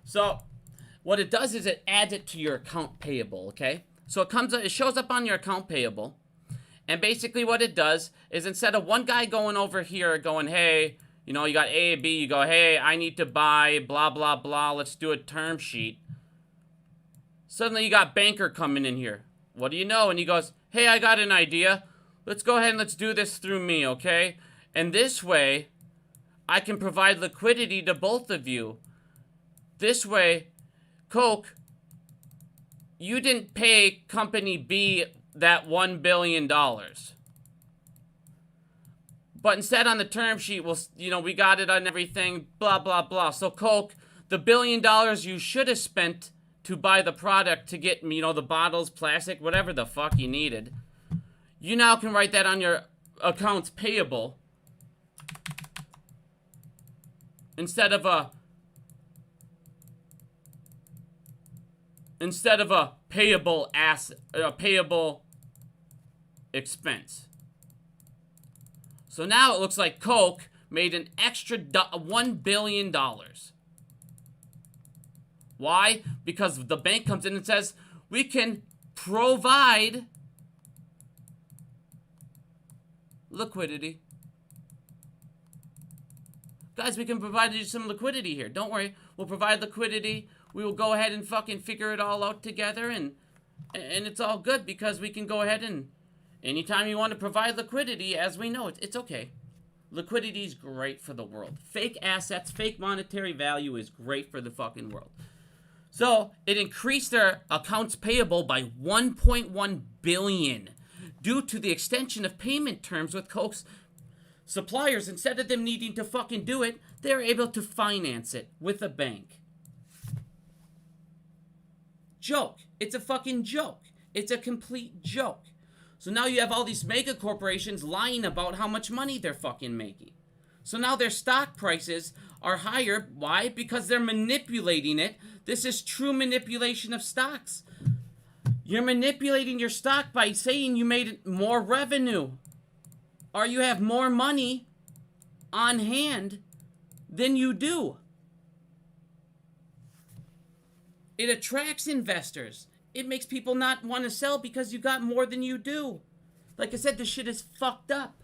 so, what it does is it adds it to your account payable, okay? So it shows up on your account payable. And basically what it does is instead of one guy going over here going, hey, you know, you got A and B, you go, hey, I need to buy blah, blah, blah, let's do a term sheet. Suddenly you got banker coming in here. What do you know? And he goes, hey, I got an idea. Let's go ahead and let's do this through me, okay? And this way, I can provide liquidity to both of you. This way, Coke, you didn't pay Company B that $1 billion. But instead on the term sheet, we got it on everything, blah, blah, blah. So Coke, the $1 billion you should have spent to buy the product to get, the bottles, plastic, whatever the fuck you needed, you now can write that on your accounts payable instead of a payable payable expense. So now it looks like Coke made an extra $1 billion. Why? Because the bank comes in and says, we can provide liquidity. Guys, we can provide you some liquidity here. Don't worry. We'll provide liquidity. We will go ahead and fucking figure it all out together, and it's all good because we can go ahead and anytime you want to provide liquidity, as we know, it's okay. Liquidity is great for the world. Fake assets, fake monetary value is great for the fucking world. So it increased their accounts payable by $1.1 billion due to the extension of payment terms with Coke's suppliers. Instead of them needing to fucking do it, they're able to finance it with a bank. Joke. It's a fucking joke. It's a complete joke. So now you have all these mega corporations lying about how much money they're fucking making. So now their stock prices are higher. Why? Because they're manipulating it. This is true manipulation of stocks. You're manipulating your stock by saying you made more revenue. Or you have more money on hand than you do. It attracts investors. It makes people not want to sell because you got more than you do. Like I said, this shit is fucked up.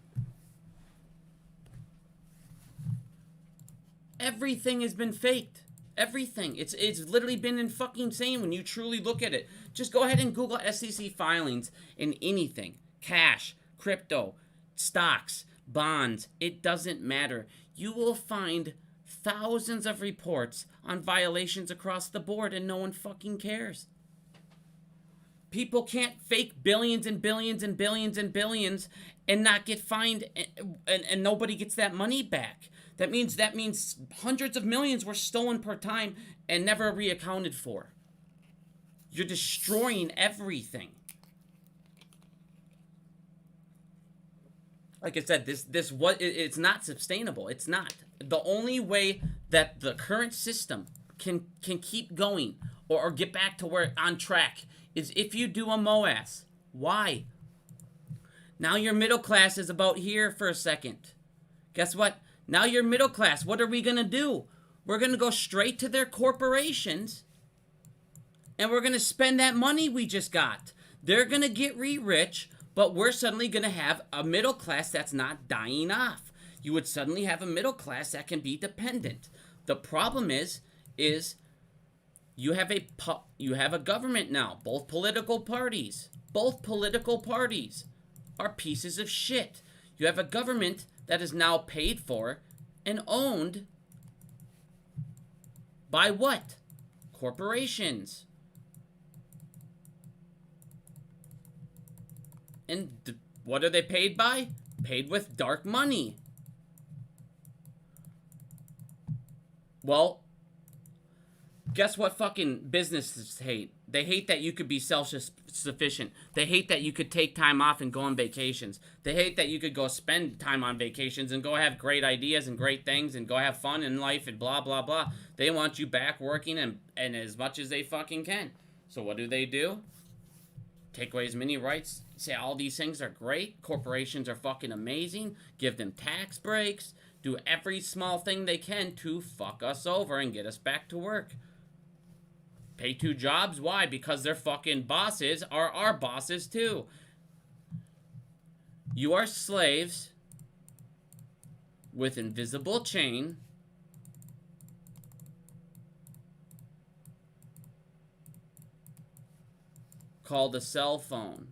Everything has been faked. Everything. It's literally been insane when you truly look at it. Just go ahead and Google SEC filings in anything. Cash, crypto, stocks, bonds. It doesn't matter. You will find thousands of reports on violations across the board and no one fucking cares. People can't fake billions and billions and billions and billions and not get fined and nobody gets that money back. That means hundreds of millions were stolen per time and never reaccounted for. You're destroying everything. Like I said, it's not sustainable. It's not. The only way that the current system can keep going or get back to where on track is if you do a MOAS. Why? Now your middle class is about here for a second. Guess what? Now you're middle class. What are we going to do? We're going to go straight to their corporations and we're going to spend that money we just got. They're going to get rich, but we're suddenly going to have a middle class that's not dying off. You would suddenly have a middle class that can be dependent. The problem is you have a government now. Both political parties are pieces of shit. You have a government that is now paid for and owned by what? Corporations. And what are they paid by? Paid with dark money. Well, guess what fucking businesses hate? They hate that you could be self-sufficient. They hate that you could take time off and go on vacations. They hate that you could go spend time on vacations and go have great ideas and great things and go have fun in life and blah, blah, blah. They want you back working and as much as they fucking can. So what do? Take away as many rights. Say all these things are great. Corporations are fucking amazing. Give them tax breaks. Do every small thing they can to fuck us over and get us back to work. Pay 2 jobs. Why? Because their fucking bosses are our bosses too. You are slaves with invisible chain called a cell phone.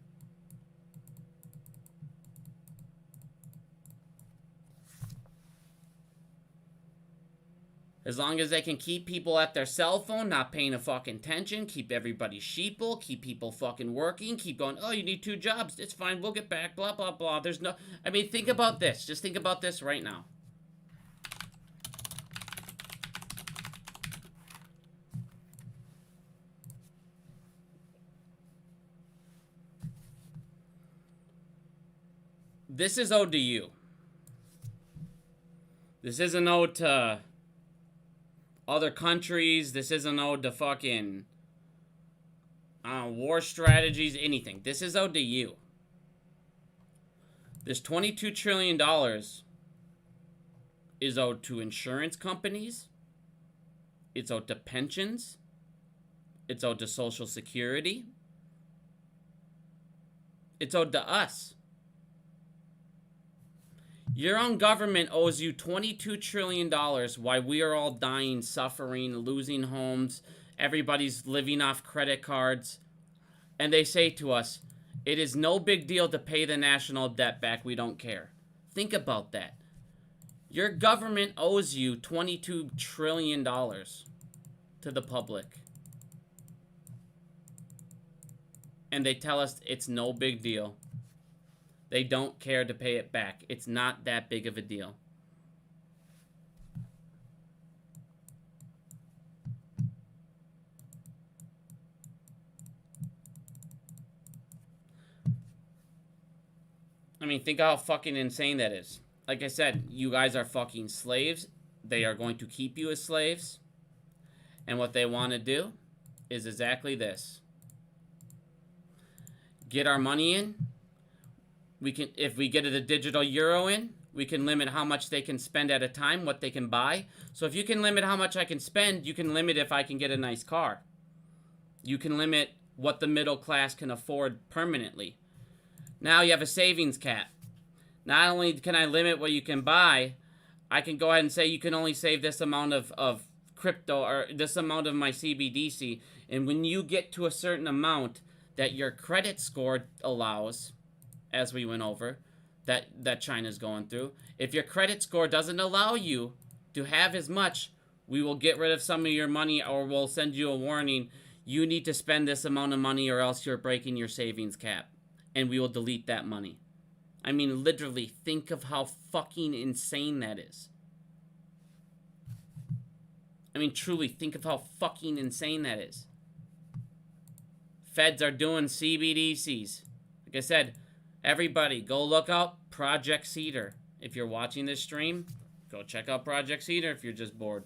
As long as they can keep people at their cell phone, not paying a fucking attention, keep everybody sheeple, keep people fucking working, keep going, oh, you need 2 jobs, it's fine, we'll get back, blah, blah, blah. There's no, I mean, think about this. Just think about this right now. This is owed to you. This isn't owed to other countries. This isn't owed to fucking war strategies, anything. This is owed to you. This $22 trillion is owed to insurance companies. It's owed to pensions. It's owed to Social Security. It's owed to us. Your own government owes you $22 trillion while we are all dying, suffering, losing homes. Everybody's living off credit cards. And they say to us, it is no big deal to pay the national debt back. We don't care. Think about that. Your government owes you $22 trillion to the public. And they tell us it's no big deal. They don't care to pay it back. It's not that big of a deal. I mean, think how fucking insane that is. Like I said, you guys are fucking slaves. They are going to keep you as slaves. And what they want to do is exactly this. Get our money in. We can, if we get a digital euro in, we can limit how much they can spend at a time, what they can buy. So if you can limit how much I can spend, you can limit if I can get a nice car. You can limit what the middle class can afford permanently. Now you have a savings cap. Not only can I limit what you can buy, I can go ahead and say you can only save this amount of crypto or this amount of my Cbdc. And when you get to a certain amount that your credit score allows, as we went over, that China's going through. If your credit score doesn't allow you to have as much, we will get rid of some of your money or we'll send you a warning. You need to spend this amount of money or else you're breaking your savings cap. And we will delete that money. I mean, literally, think of how fucking insane that is. I mean, truly, think of how fucking insane that is. Feds are doing CBDCs. Like I said, everybody, go look up Project Cedar. If you're watching this stream, go check out Project Cedar if you're just bored.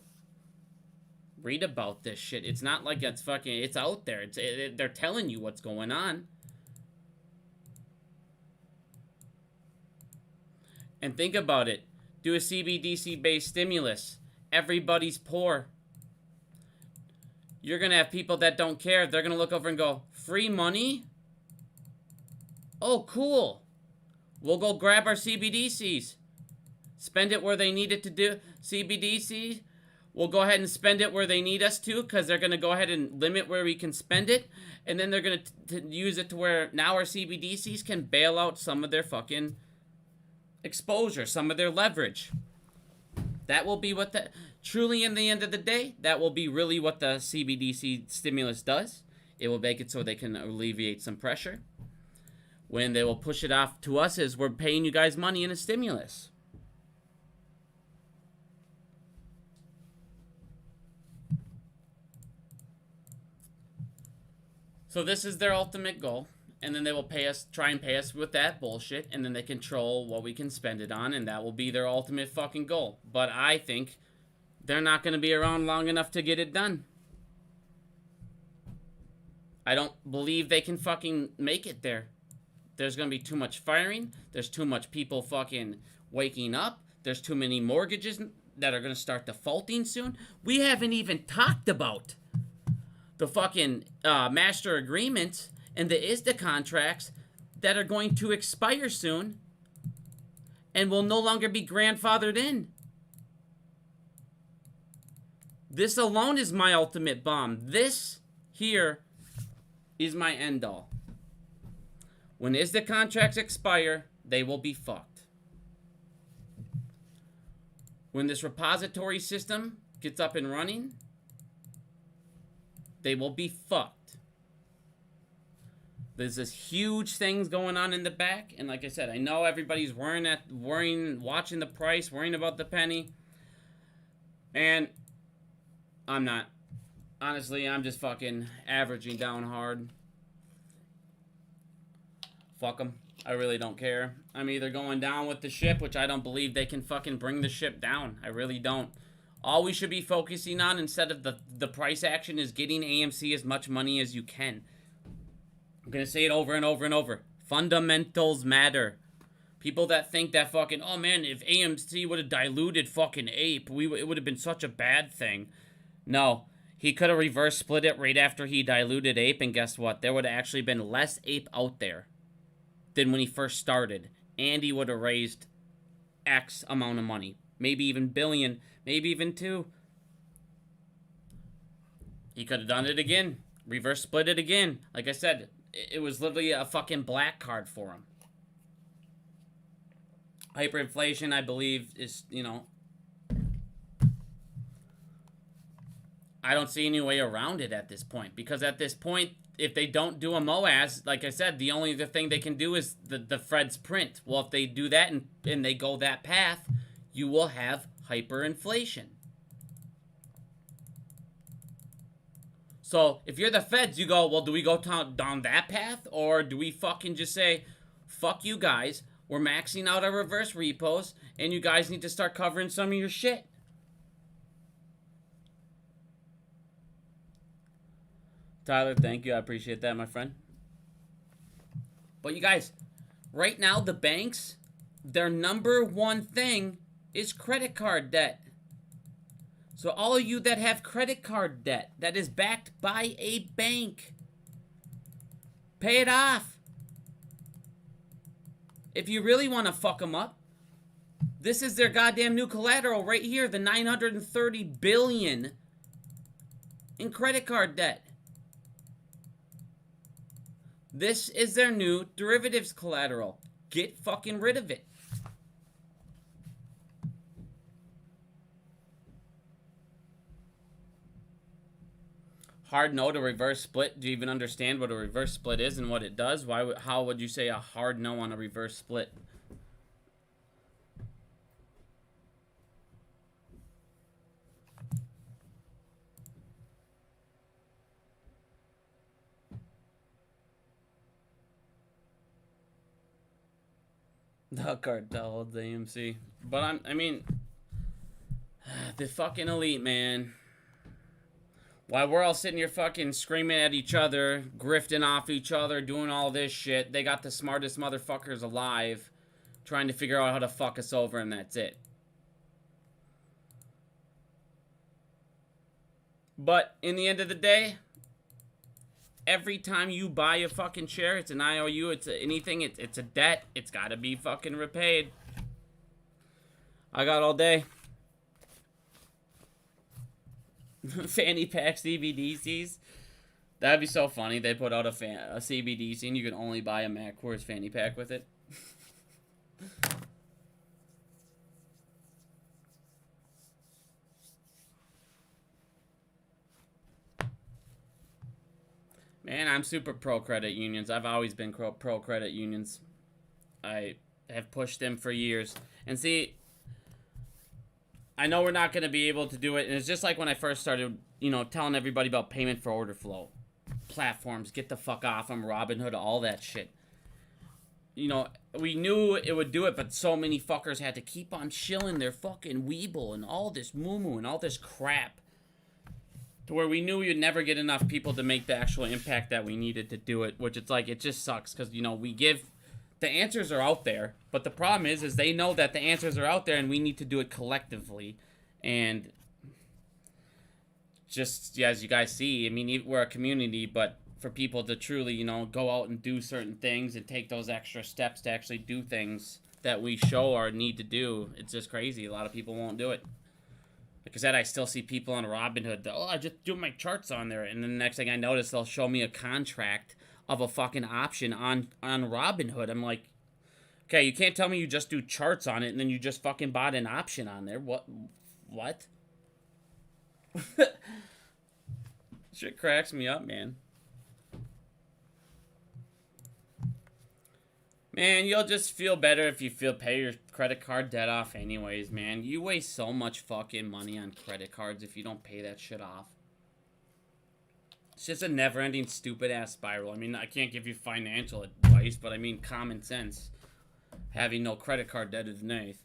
Read about this shit. It's not like it's fucking... It's out there. They're telling you what's going on. And think about it. Do a CBDC-based stimulus. Everybody's poor. You're going to have people that don't care. They're going to look over and go, free money? Oh, cool. We'll go grab our CBDCs. Spend it where they need it to do. CBDC, we'll go ahead and spend it where they need us to, because they're going to go ahead and limit where we can spend it. And then they're going to use it to where now our CBDCs can bail out some of their fucking exposure, some of their leverage. That will be what the... Truly, in the end of the day, that will be really what the CBDC stimulus does. It will make it so they can alleviate some pressure. When they will push it off to us as we're paying you guys money in a stimulus. So this is their ultimate goal. And then they will pay us, try and pay us with that bullshit. And then they control what we can spend it on. And that will be their ultimate fucking goal. But I think... they're not going to be around long enough to get it done. I don't believe they can fucking make it there. There's going to be too much firing. There's too much people fucking waking up. There's too many mortgages that are going to start defaulting soon. We haven't even talked about the fucking master agreements and the ISDA contracts that are going to expire soon and will no longer be grandfathered in. This alone is my ultimate bomb. This here is my end all. When ISDA contracts expire, they will be fucked. When this repository system gets up and running, they will be fucked. There's this huge things going on in the back, and like I said, I know everybody's worrying, watching the price, worrying about the penny, and I'm not. Honestly, I'm just fucking averaging down hard. Fuck them. I really don't care. I'm either going down with the ship, which I don't believe they can fucking bring the ship down. I really don't. All we should be focusing on instead of the price action is getting AMC as much money as you can. I'm going to say it over and over and over. Fundamentals matter. People that think that fucking, oh man, if AMC would have diluted fucking Ape, it would have been such a bad thing. No, he could have reverse split it right after he diluted Ape, and guess what? There would have actually been less Ape out there than when he first started, and he would have raised X amount of money. Maybe even billion, maybe even 2. He could have done it again. Reverse split it again. Like I said, it was literally a fucking black card for him. Hyperinflation, I believe, is, you know... I don't see any way around it at this point. Because at this point, if they don't do a MOAS, like I said, the only other thing they can do is the Fed's print. Well, if they do that and they go that path, you will have hyperinflation. So, if you're the Feds, you go, well, do we go down that path? Or do we fucking just say, fuck you guys, we're maxing out our reverse repos, and you guys need to start covering some of your shit? Tyler, thank you. I appreciate that, my friend. But you guys, right now, the banks, their number one thing is credit card debt. So all of you that have credit card debt that is backed by a bank, pay it off. If you really want to fuck them up, this is their goddamn new collateral right here, the $930 billion in credit card debt. This is their new derivatives collateral. Get fucking rid of it. Hard no to reverse split. Do you even understand what a reverse split is and what it does? How would you say a hard no on a reverse split? The cartel of the AMC. But I mean, the fucking elite, man. While we're all sitting here fucking screaming at each other, grifting off each other, doing all this shit, they got the smartest motherfuckers alive trying to figure out how to fuck us over, and that's it. But in the end of the day, every time you buy a fucking share, it's an IOU, it's anything, it's a debt. It's gotta be fucking repaid. I got all day. Fanny pack CBDCs. That'd be so funny. They put out a CBDC and you can only buy a Mac Coors fanny pack with it. Man, I'm super pro credit unions. I've always been pro credit unions. I have pushed them for years. And see, I know we're not going to be able to do it. And it's just like when I first started, you know, telling everybody about payment for order flow. Platforms, get the fuck off them, Robinhood, all that shit. You know, we knew it would do it, but so many fuckers had to keep on shilling their fucking Weeble and all this moo-moo and all this crap. To where we knew we would never get enough people to make the actual impact that we needed to do it. Which it's like, it just sucks because, you know, we give... The answers are out there, but the problem is they know that the answers are out there and we need to do it collectively. And just, yeah, as you guys see, I mean, we're a community, but for people to truly, you know, go out and do certain things and take those extra steps to actually do things that we show our need to do, it's just crazy. A lot of people won't do it. Like I said, I still see people on Robinhood that, oh, I just do my charts on there. And then the next thing I notice, they'll show me a contract of a fucking option on Robinhood. I'm like, okay, you can't tell me you just do charts on it and then you just fucking bought an option on there. What? Shit cracks me up, man. Man, you'll just feel better if you pay your credit card debt off anyways, man. You waste so much fucking money on credit cards if you don't pay that shit off. It's just a never-ending stupid-ass spiral. I mean, I can't give you financial advice, but I mean common sense. Having no credit card debt is nice.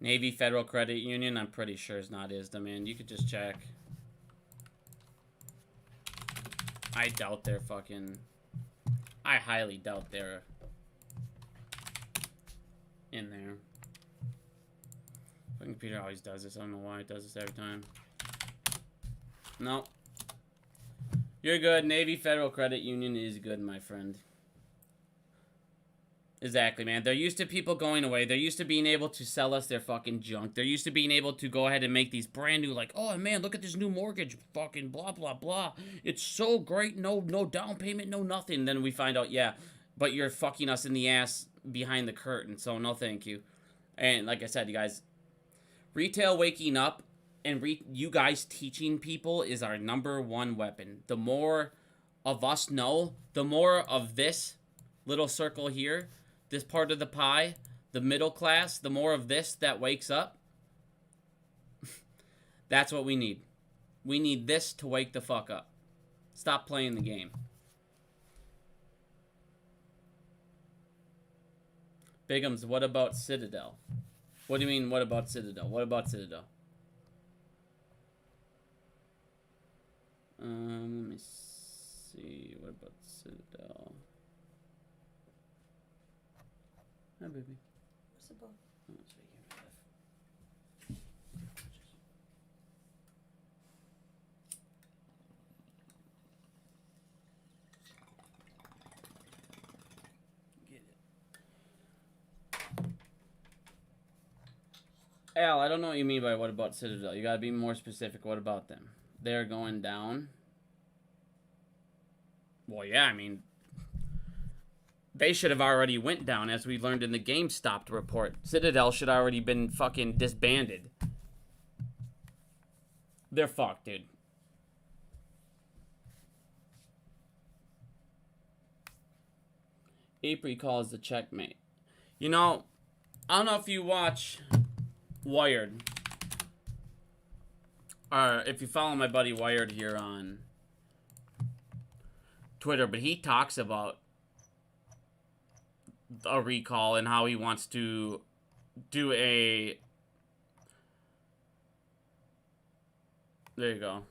Navy Federal Credit Union, I'm pretty sure is not ISDA, man. You could just check. I doubt they're fucking... I highly doubt they're in there. My computer always does this. I don't know why it does this every time. No. You're good. Navy Federal Credit Union is good, my friend. Exactly, man. They're used to people going away. They're used to being able to sell us their fucking junk. They're used to being able to go ahead and make these brand new, like, oh, man, look at this new mortgage, fucking blah, blah, blah. It's so great. No down payment, no nothing. Then we find out, yeah, but you're fucking us in the ass behind the curtain, so no thank you. And like I said, you guys, retail waking up and you guys teaching people is our #1 weapon. The more of us know, the more of this little circle here, this part of the pie, the middle class, the more of this that wakes up. That's what we need. We need this to wake the fuck up. Stop playing the game. Bigums, what about Citadel? What do you mean, what about Citadel? What about Citadel? Let me see. What about Citadel? Hi, baby. What's the book? Oh, it's right here. Get it. Al, I don't know what you mean by what about Citadel. You gotta be more specific. What about them? They're going down. Well, yeah, I mean, they should have already went down, as we learned in the GameStop report. Citadel should have already been fucking disbanded. They're fucked, dude. April calls the checkmate. You know, I don't know if you watch Wired. Or if you follow my buddy Wired here on Twitter, but he talks about a recall and how he wants to do a... There you go.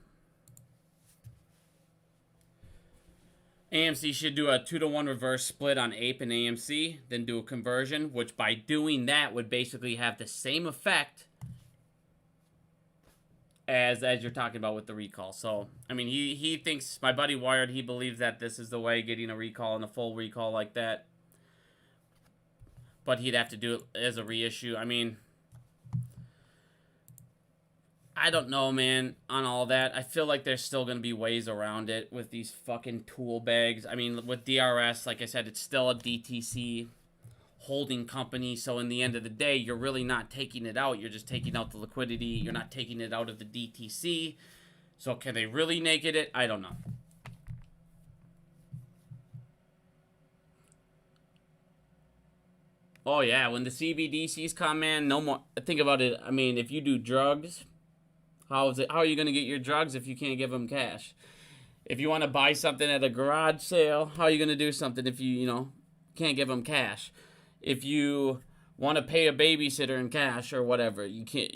AMC should do a 2-to-1 reverse split on APE and AMC, then do a conversion, which by doing that would basically have the same effect as you're talking about with the recall. So, I mean, he thinks, my buddy Wired, he believes that this is the way, getting a recall and a full recall like that. But he'd have to do it as a reissue. I mean, I don't know, man, on all that. I feel like there's still going to be ways around it with these fucking tool bags. I mean, with DRS, like I said, it's still a DTC holding company. So in the end of the day, you're really not taking it out. You're just taking out the liquidity. You're not taking it out of the DTC. So can they really naked it? I don't know. Oh, yeah, when the CBDCs come, man, no more. Think about it. I mean, if you do drugs... How are you going to get your drugs if you can't give them cash? If you want to buy something at a garage sale, how are you going to do something if you can't give them cash? If you want to pay a babysitter in cash or whatever, you can't.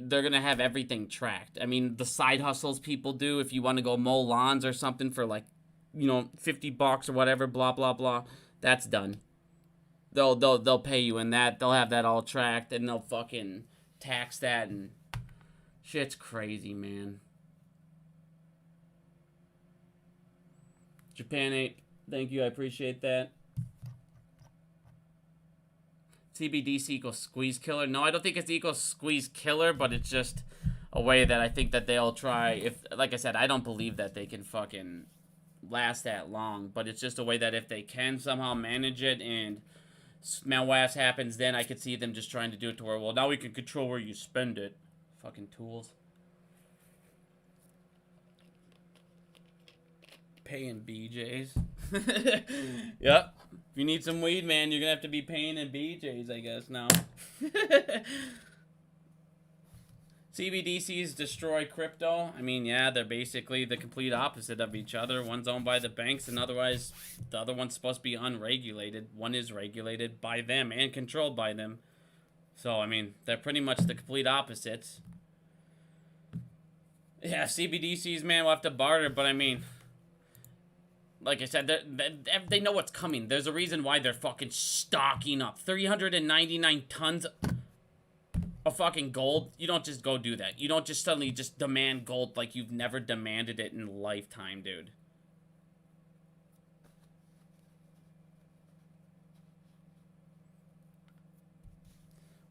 They're going to have everything tracked. I mean, the side hustles people do, if you want to go mow lawns or something for like, $50 or whatever, blah blah blah, that's done. They'll pay you in that. They'll have that all tracked, and they'll fucking tax that and... Shit's crazy, man. Japan 8, thank you, I appreciate that. CBDC equals squeeze killer. No, I don't think it's equals squeeze killer, but it's just a way that I think that they'll try. If, like I said, I don't believe that they can fucking last that long, but it's just a way that if they can somehow manage it and malwares happens, then I could see them just trying to do it to where, well, now we can control where you spend it. Fucking tools. Paying BJs. Yep. If you need some weed, man, you're gonna have to be paying in BJs, I guess, now. CBDCs destroy crypto. I mean, yeah, they're basically the complete opposite of each other. One's owned by the banks, and otherwise, the other one's supposed to be unregulated. One is regulated by them and controlled by them. So, I mean, they're pretty much the complete opposites. Yeah, CBDCs, man, will have to barter, but I mean, like I said, they know what's coming. There's a reason why they're fucking stocking up. 399 tons of fucking gold. You don't just go do that. You don't just suddenly just demand gold like you've never demanded it in a lifetime, dude.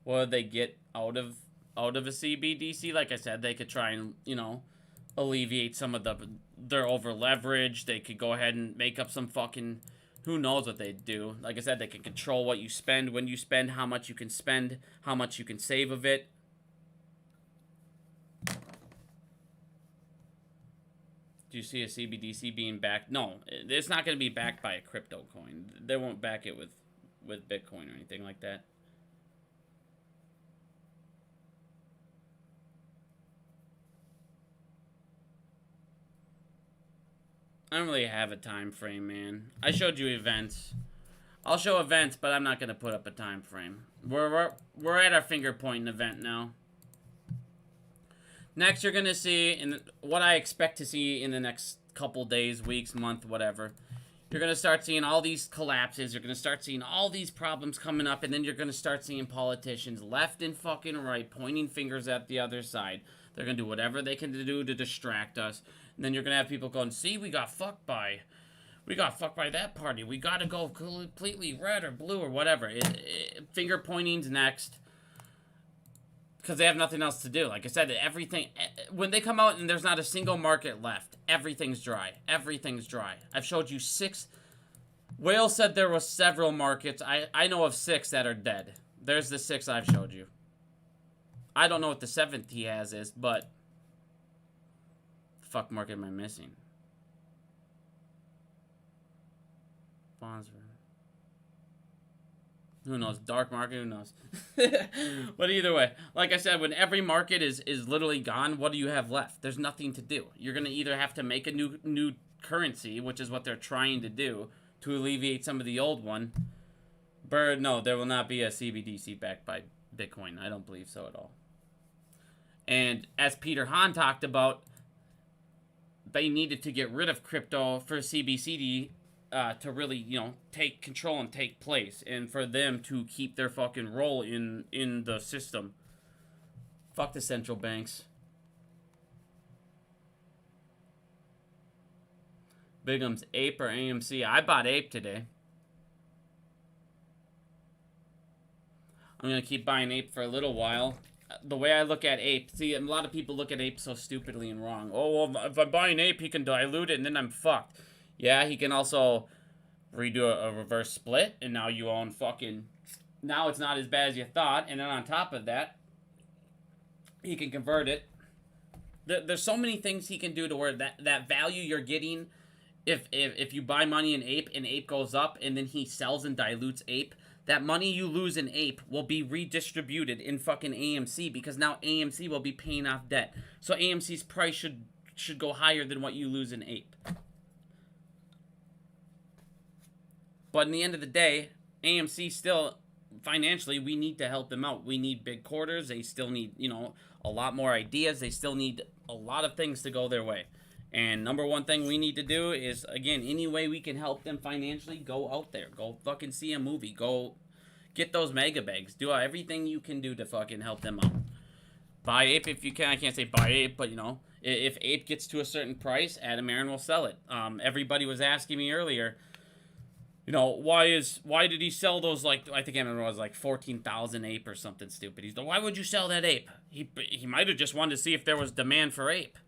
What did they get out of a CBDC? Like I said, they could try and, alleviate some of their over leverage. They could go ahead and make up some fucking, who knows what they'd do. Like I said, they can control what you spend, when you spend, how much you can spend, how much you can save of it. Do you see a CBDC being backed? No, it's not going to be backed by a crypto coin. They won't back it with Bitcoin or anything like that. I don't really have a time frame, man. I showed you events. I'll show events, but I'm not gonna put up a time frame. We're at our finger pointing event now. Next, you're gonna see, in what I expect to see in the next couple days, weeks, month, whatever. You're gonna start seeing all these collapses. You're gonna start seeing all these problems coming up, and then you're gonna start seeing politicians left and fucking right pointing fingers at the other side. They're gonna do whatever they can do to distract us. And then you're going to have people going, see, we got fucked by that party. We got to go completely red or blue or whatever. Finger pointing's next. Because they have nothing else to do. Like I said, everything, when they come out and there's not a single market left, everything's dry. Everything's dry. I've showed you 6. Whale said there were several markets. I know of 6 that are dead. There's the 6 I've showed you. I don't know what the 7th he has is, but... fuck market am I missing? Bonds. Who knows? Dark market, who knows? But either way, like I said, when every market is literally gone, what do you have left? There's nothing to do. You're going to either have to make a new currency, which is what they're trying to do, to alleviate some of the old one. Bird, no, there will not be a CBDC backed by Bitcoin. I don't believe so at all. And as Peter Hahn talked about, they needed to get rid of crypto for CBDC to really, you know, take control and take place, and for them to keep their fucking role in the system. Fuck the central banks. Bigum's Ape or AMC? I bought Ape today. I'm going to keep buying Ape for a little while. The way I look at Ape, see, a lot of people look at Ape so stupidly and wrong. Oh, well, if I'm buying Ape, he can dilute it and then I'm fucked. Yeah, he can also redo a reverse split, and now you own fucking... Now it's not as bad as you thought, and then on top of that, he can convert it. There's so many things he can do to where that value you're getting, if you buy money in Ape and Ape goes up and then he sells and dilutes Ape, that money you lose in Ape will be redistributed in fucking AMC, because now AMC will be paying off debt. So AMC's price should go higher than what you lose in Ape. But in the end of the day, AMC still, financially, we need to help them out. We need big quarters. They still need, you know, a lot more ideas. They still need a lot of things to go their way. And number one thing we need to do is, again, any way we can help them financially, go out there. Go fucking see a movie. Go get those mega bags. Do everything you can do to fucking help them out. Buy Ape if you can. I can't say buy Ape, but, you know, if Ape gets to a certain price, Adam Aaron will sell it. Everybody was asking me earlier, you know, why did he sell those, like, I think I remember it was like 14,000 Ape or something stupid. He's like, why would you sell that Ape? He might have just wanted to see if there was demand for Ape.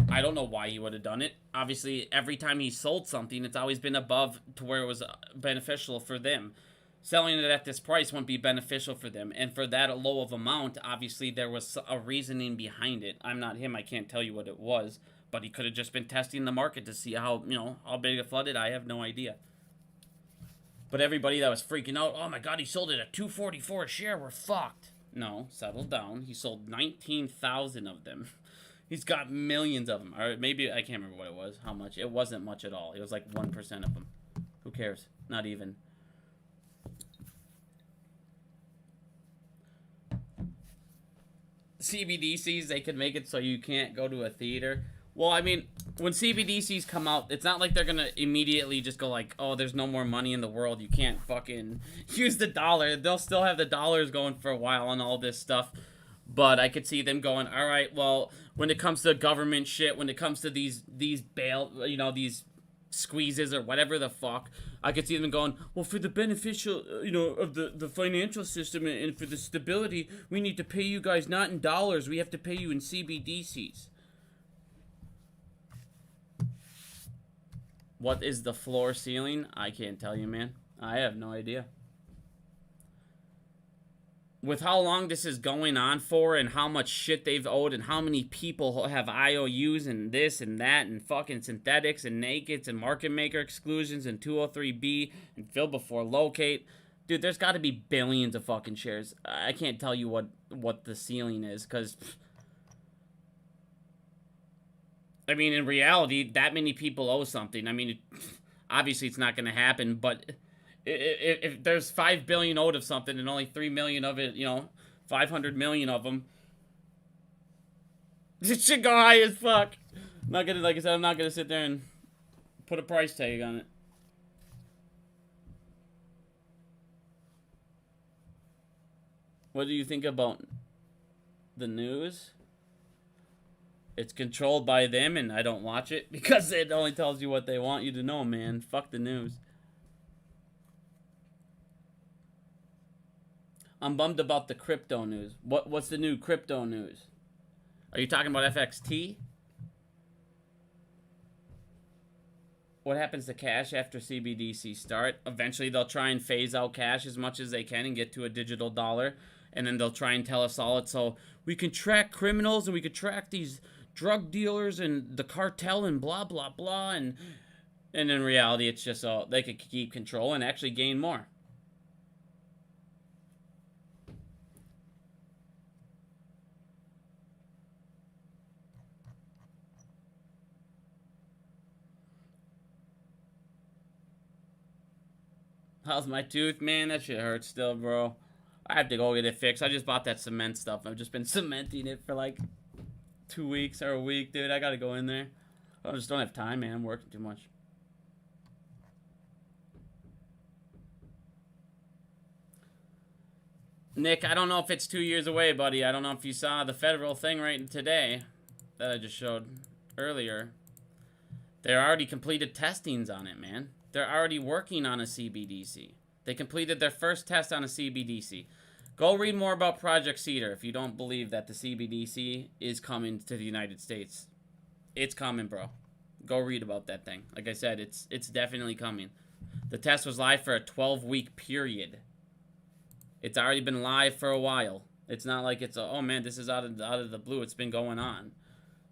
I don't know why he would have done it. Obviously, every time he sold something, it's always been above to where it was beneficial for them. Selling it at this price won't be beneficial for them. And for that low of amount, obviously there was a reasoning behind it. I'm not him. I can't tell you what it was. But he could have just been testing the market to see how, you know, how big it flooded. I have no idea. But everybody that was freaking out, oh my god, he sold it at $2.44 a share, we're fucked. No, settle down. He sold 19,000 of them. He's got millions of them. Or maybe, I can't remember what it was, how much. It wasn't much at all. It was like 1% of them. Who cares? Not even. CBDCs, they could make it so you can't go to a theater. Well, I mean, when CBDCs come out, it's not like they're going to immediately just go like, oh, there's no more money in the world. You can't fucking use the dollar. They'll still have the dollars going for a while and all this stuff. But I could see them going, all right, well, when it comes to government shit, when it comes to these bail, you know, these squeezes or whatever the fuck, I could see them going, well, for the beneficial, you know, of the financial system and for the stability, we need to pay you guys not in dollars. We have to pay you in CBDCs. What is the floor ceiling? I can't tell you, man. I have no idea. With how long this is going on for and how much shit they've owed and how many people have IOUs and this and that and fucking synthetics and nakeds and market maker exclusions and 203B and fill before locate. Dude, there's got to be billions of fucking shares. I can't tell you what the ceiling is, because... I mean, in reality, that many people owe something. I mean, obviously it's not going to happen, but if there's 5 billion owed of something and only 3 million of it, you know, 500 million of them, it should go high as fuck. I'm not going to, like I said, I'm not going to sit there and put a price tag on it. What do you think about the news? It's controlled by them, and I don't watch it because it only tells you what they want you to know, man. Fuck the news. I'm bummed about the crypto news. What's the new crypto news? Are you talking about FXT? What happens to cash after CBDC start? Eventually, they'll try and phase out cash as much as they can and get to a digital dollar. And then they'll try and tell us all it's so we can track criminals and we can track these drug dealers and the cartel and blah, blah, blah. And in reality, it's just so they could keep control and actually gain more. How's my tooth, man? That shit hurts still, bro. I have to go get it fixed. I just bought that cement stuff. I've just been cementing it for like 2 weeks or a week, dude. I gotta go in there. I just don't have time, man. I'm working too much. Nick, I don't know if it's 2 years away, buddy. I don't know if you saw the federal thing right today that I just showed earlier. They already completed testings on it, man. They're already working on a CBDC. They completed their first test on a CBDC. Go read more about Project Cedar if you don't believe that the CBDC is coming to the United States. It's coming, bro. Go read about that thing. Like I said, it's definitely coming. The test was live for a 12-week period. It's already been live for a while. It's not like it's a, oh man, this is out of the blue. It's been going on.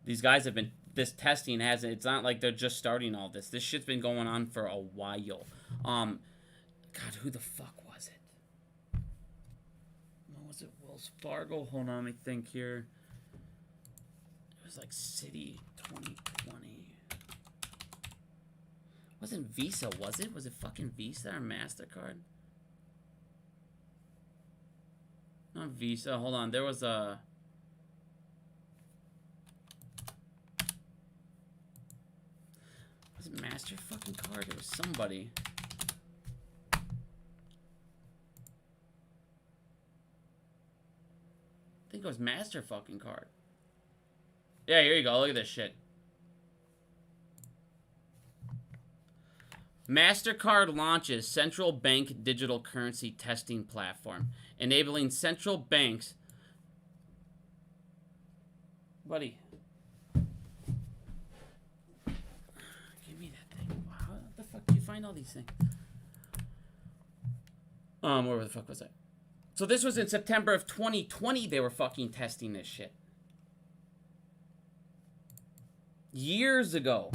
These guys have been, this testing hasn't, it's not like they're just starting all this. This shit's been going on for a while. God, who the fuck was it? What was it? Wells Fargo? Hold on, let me think here. It was like Citi 2020. Wasn't Visa, was it? Was it fucking Visa or MasterCard? Not Visa. Hold on. There was a... Was it Master fucking Card? It was somebody. I think it was Master fucking Card. Yeah, here you go. Look at this shit. MasterCard launches central bank digital currency testing platform, enabling central banks... Buddy. Give me that thing. Wow, how the fuck do you find all these things? Where the fuck was that? So this was in September of 2020 they were fucking testing this shit. Years ago.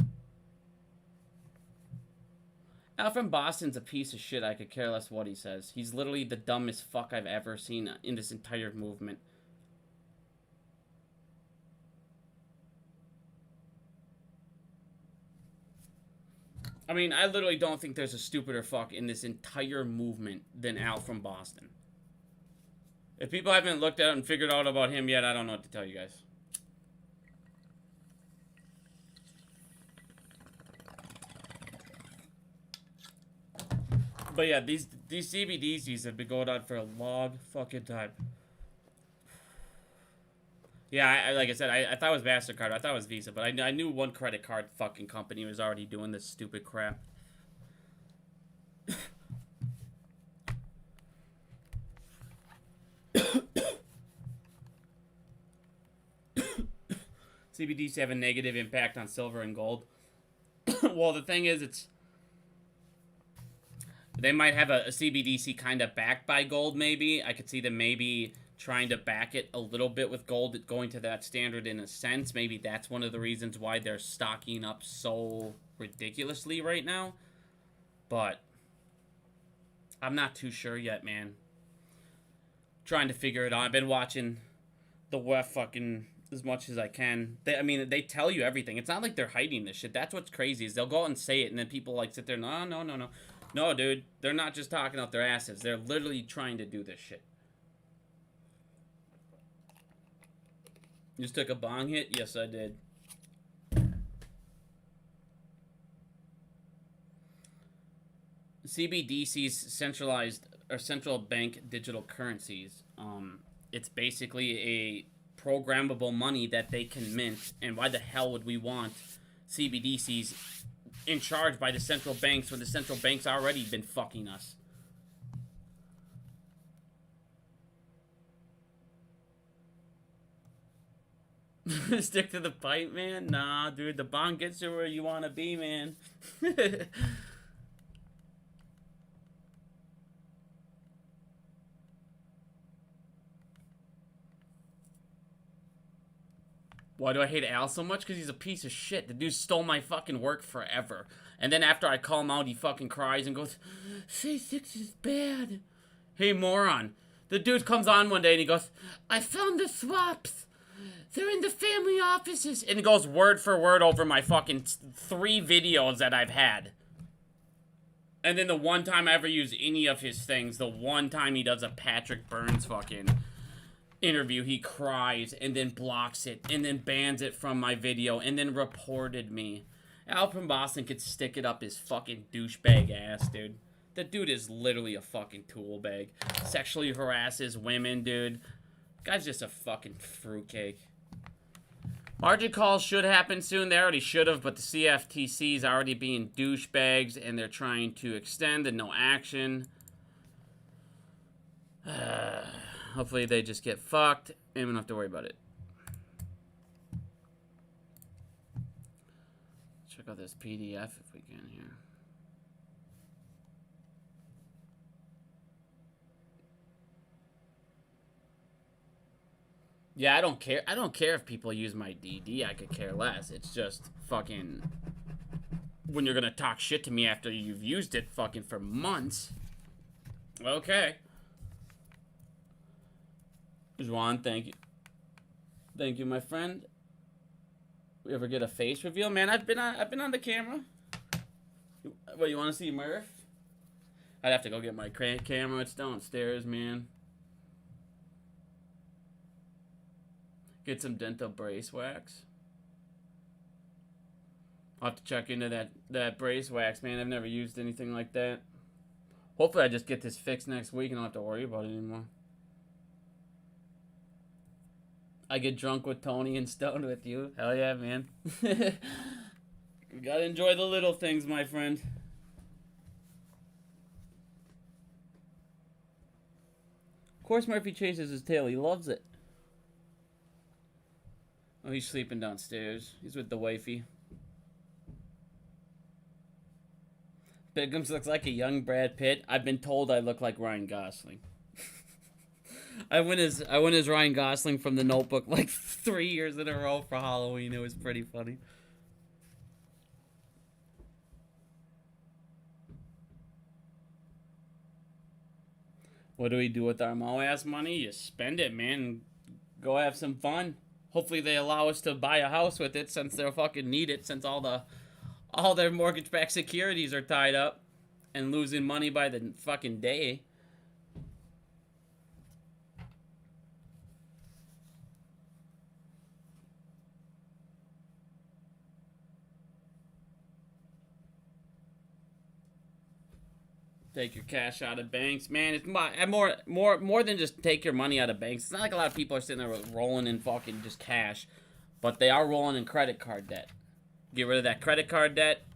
Al from Boston's a piece of shit. I could care less what he says. He's literally the dumbest fuck I've ever seen in this entire movement. I mean, I literally don't think there's a stupider fuck in this entire movement than Al from Boston. If people haven't looked at it and figured out about him yet, I don't know what to tell you guys. But yeah, these CBDCs have been going on for a long fucking time. Yeah, like I said, I thought it was MasterCard. I thought it was Visa. But I knew one credit card fucking company was already doing this stupid crap. CBDCs have a negative impact on silver and gold. Well, the thing is, they might have a CBDC kind of backed by gold, maybe. I could see them maybe trying to back it a little bit with gold, going to that standard in a sense. Maybe that's one of the reasons why they're stocking up so ridiculously right now. But I'm not too sure yet, man. Trying to figure it out. I've been watching the WEF fucking as much as I can. I mean, they tell you everything. It's not like they're hiding this shit. That's what's crazy is they'll go out and say it, and then people like sit there, no. No, dude. They're not just talking out their asses. They're literally trying to do this shit. You just took a bong hit? Yes, I did. CBDC's centralized or central bank digital currencies. It's basically a programmable money that they can mint. And why the hell would we want CBDCs in charge by the central banks when the central banks already been fucking us? Stick to the pipe, man? Nah, dude, the bond gets you where you want to be, man. Why do I hate Al so much? Because he's a piece of shit. The dude stole my fucking work forever. And then after I call him out, he fucking cries and goes, "6 is bad." Hey, moron. The dude comes on one day and he goes, "I found the swaps. They're in the family offices." And he goes word for word over my fucking 3 videos that I've had. And then the one time I ever use any of his things, the one time he does a Patrick Burns fucking interview, he cries and then blocks it and then bans it from my video and then reported me. Al from Boston could stick it up his fucking douchebag ass, dude. The dude is literally a fucking tool bag. Sexually harasses women, dude. Guy's just a fucking fruitcake. Margin calls should happen soon. They already should have, but the CFTC is already being douchebags and they're trying to extend and no action. Hopefully they just get fucked and we don't have to worry about it. Check out this PDF if we can here. Yeah, I don't care. I don't care if people use my DD. I could care less. It's just fucking when you're gonna talk shit to me after you've used it fucking for months. Okay. Swan, thank you. Thank you, my friend. We ever get a face reveal? Man, I've been on the camera. What, you want to see Murph? I'd have to go get my camera. It's downstairs, man. Get some dental brace wax. I'll have to check into that brace wax, man. I've never used anything like that. Hopefully I just get this fixed next week and I don't have to worry about it anymore. I get drunk with Tony and stoned with you. Hell yeah, man. You gotta enjoy the little things, my friend. Of course Murphy chases his tail. He loves it. Oh, he's sleeping downstairs. He's with the wifey. Biggums looks like a young Brad Pitt. I've been told I look like Ryan Gosling. I win as Ryan Gosling from The Notebook like 3 years in a row for Halloween. It was pretty funny. What do we do with our Mo-ass money? You spend it, man. Go have some fun. Hopefully they allow us to buy a house with it since they'll fucking need it, since all their mortgage-backed securities are tied up and losing money by the fucking day. Take your cash out of banks, man. It's more than just take your money out of banks. It's not like a lot of people are sitting there rolling in fucking just cash, but they are rolling in credit card debt. Get rid of that credit card debt.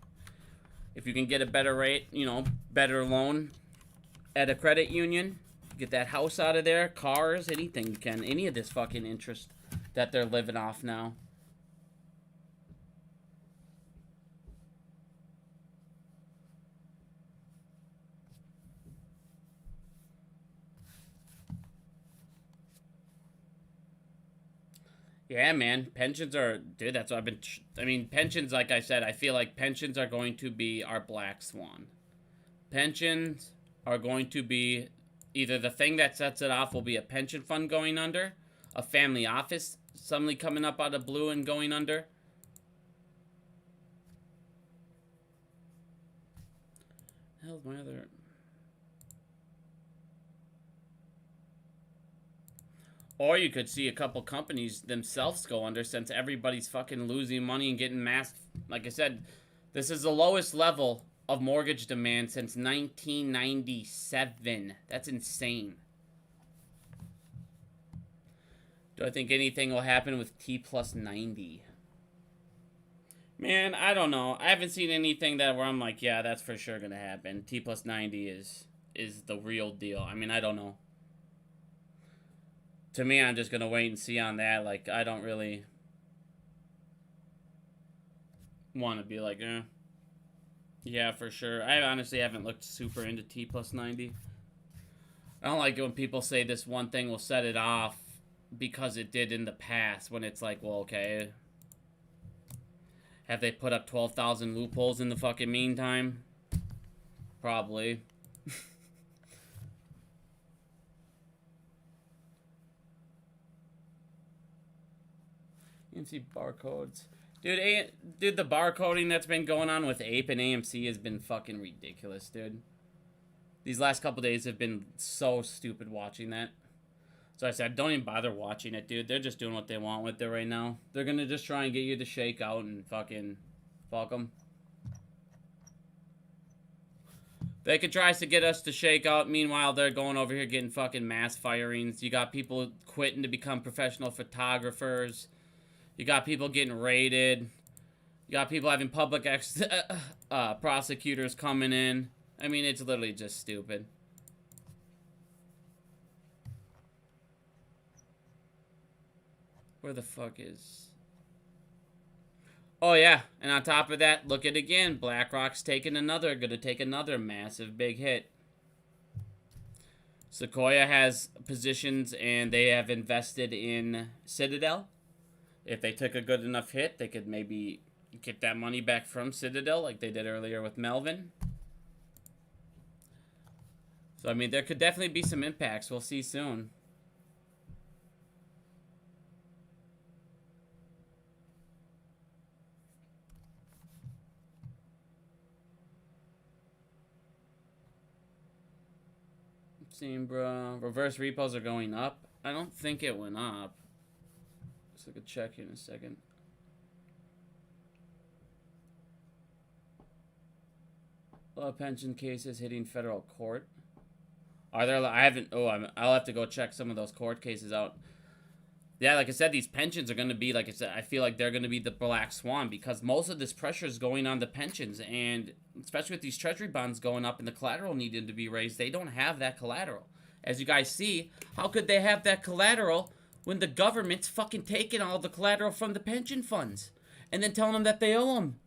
If you can get a better rate, you know, better loan at a credit union, get that house out of there, cars, anything you can, any of this fucking interest that they're living off now. Yeah, man. Pensions are... Dude, that's what I've been... I mean, pensions, like I said, I feel like pensions are going to be our black swan. Pensions are going to be... Either the thing that sets it off will be a pension fund going under, a family office suddenly coming up out of blue and going under. Hell's my other... Or you could see a couple companies themselves go under since everybody's fucking losing money and getting masked. Like I said, this is the lowest level of mortgage demand since 1997. That's insane. Do I think anything will happen with T plus 90? Man, I don't know. I haven't seen anything that where I'm like, yeah, that's for sure gonna happen. T plus 90 is the real deal. I mean, I don't know. To me, I'm just going to wait and see on that. Like, I don't really want to be like, yeah, for sure. I honestly haven't looked super into T plus 90. I don't like it when people say this one thing will set it off because it did in the past, when it's like, well, okay. Have they put up 12,000 loopholes in the fucking meantime? Probably. You can see barcodes. Dude, the barcoding that's been going on with Ape and AMC has been fucking ridiculous, dude. These last couple days have been so stupid watching that. So I said, don't even bother watching it, dude. They're just doing what they want with it right now. They're gonna just try and get you to shake out and fucking fuck them. They could try to get us to shake out. Meanwhile, they're going over here getting fucking mass firings. You got people quitting to become professional photographers. You got people getting raided. You got people having public prosecutors coming in. I mean, it's literally just stupid. Where the fuck is... Oh, yeah. And on top of that, look at it again. BlackRock's gonna take another massive big hit. Sequoia has positions, and they have invested in Citadel. If they took a good enough hit, they could maybe get that money back from Citadel like they did earlier with Melvin. So, I mean, there could definitely be some impacts. We'll see soon. Seeing, bro. Reverse repos are going up. I don't think it went up. Let's look at check here in a second. A lot of pension cases hitting federal court. Are there? I haven't. Oh, I'll have to go check some of those court cases out. Yeah, like I said, these pensions are going to be, like I said, I feel like they're going to be the black swan because most of this pressure is going on the pensions, and especially with these treasury bonds going up and the collateral needing to be raised, they don't have that collateral. As you guys see, how could they have that collateral when the government's fucking taking all the collateral from the pension funds and then telling them that they owe them?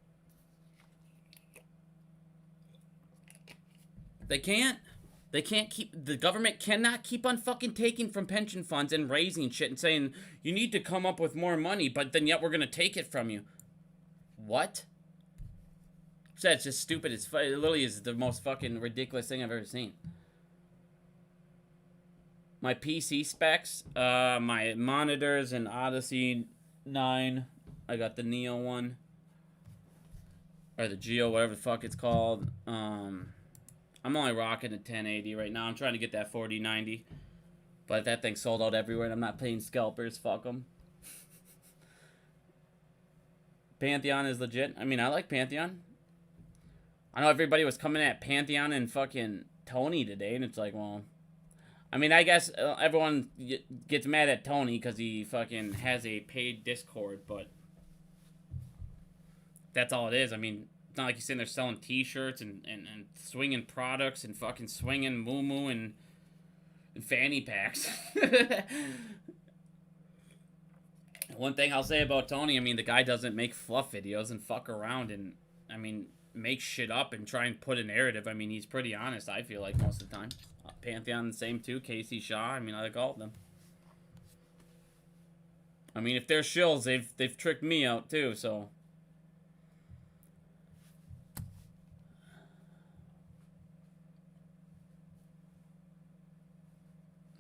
They can't. They can't keep, the government cannot keep on fucking taking from pension funds and raising shit and saying, you need to come up with more money, but then yet we're going to take it from you. What? So it's just stupid. It literally is the most fucking ridiculous thing I've ever seen. My PC specs, my monitors and Odyssey 9. I got the Neo one. Or the Geo, whatever the fuck it's called. I'm only rocking the 1080 right now. I'm trying to get that 4090. But that thing sold out everywhere and I'm not paying scalpers. Fuck them. Pantheon is legit. I mean, I like Pantheon. I know everybody was coming at Pantheon and fucking Tony today. And it's like, well... I mean, I guess everyone gets mad at Tony because he fucking has a paid Discord. But... that's all it is. I mean... it's not like he's sitting there selling t-shirts and swinging products and fucking swinging moo-moo and fanny packs. One thing I'll say about Tony, I mean, the guy doesn't make fluff videos and fuck around and, I mean, make shit up and try and put a narrative. I mean, he's pretty honest, I feel like, most of the time. Pantheon, the same too. Casey Shaw, I mean, I like all of them. I mean, if they're shills, they've tricked me out too, so...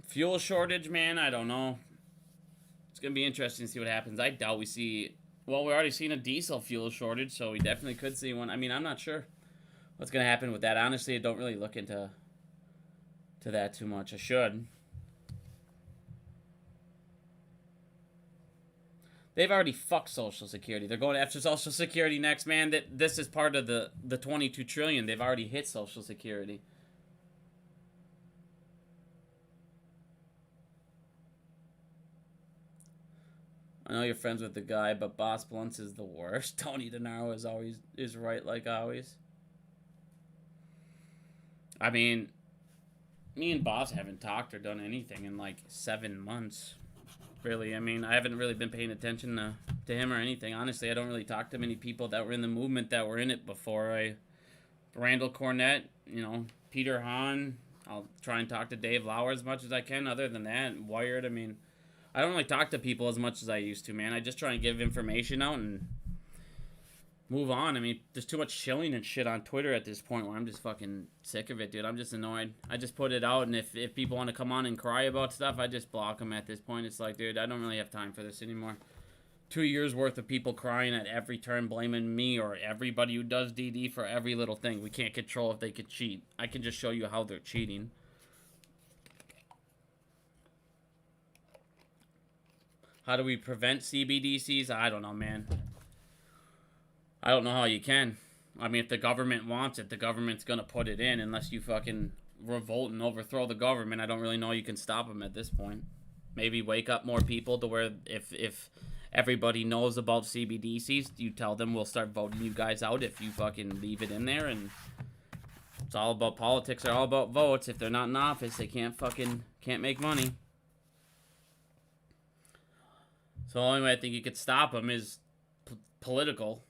fuel shortage, man, I don't know. It's going to be interesting to see what happens. I doubt we see... well, we're already seeing a diesel fuel shortage, so we definitely could see one. I mean, I'm not sure what's going to happen with that. Honestly, I don't really look into that too much. I should. They've already fucked Social Security. They're going after Social Security next, man. This is part of the $22 trillion. They've already hit Social Security. I know you're friends with the guy, but Boss Blunts is the worst. Tony DeNaro is right like always. I mean, me and Boss haven't talked or done anything in like 7 months. Really, I mean, I haven't really been paying attention to him or anything. Honestly, I don't really talk to many people that were in the movement that were in it before. Randall Cornett, you know, Peter Hahn. I'll try and talk to Dave Lauer as much as I can. Other than that, Wired, I mean... I don't really talk to people as much as I used to, man. I just try and give information out and move on. I mean, there's too much chilling and shit on Twitter at this point where I'm just fucking sick of it, dude. I'm just annoyed. I just put it out, and if people want to come on and cry about stuff, I just block them at this point. It's like, dude, I don't really have time for this anymore. 2 years worth of people crying at every turn, blaming me or everybody who does DD for every little thing. We can't control if they could cheat. I can just show you how they're cheating. How do we prevent CBDCs? I don't know, man. I don't know how you can. I mean, if the government wants it, the government's gonna put it in unless you fucking revolt and overthrow the government. I don't really know you can stop them at this point. Maybe wake up more people to where if everybody knows about CBDCs, you tell them we'll start voting you guys out if you fucking leave it in there. And it's all about politics. They're all about votes. If they're not in office, they can't make money. So the only way I think you could stop them is political.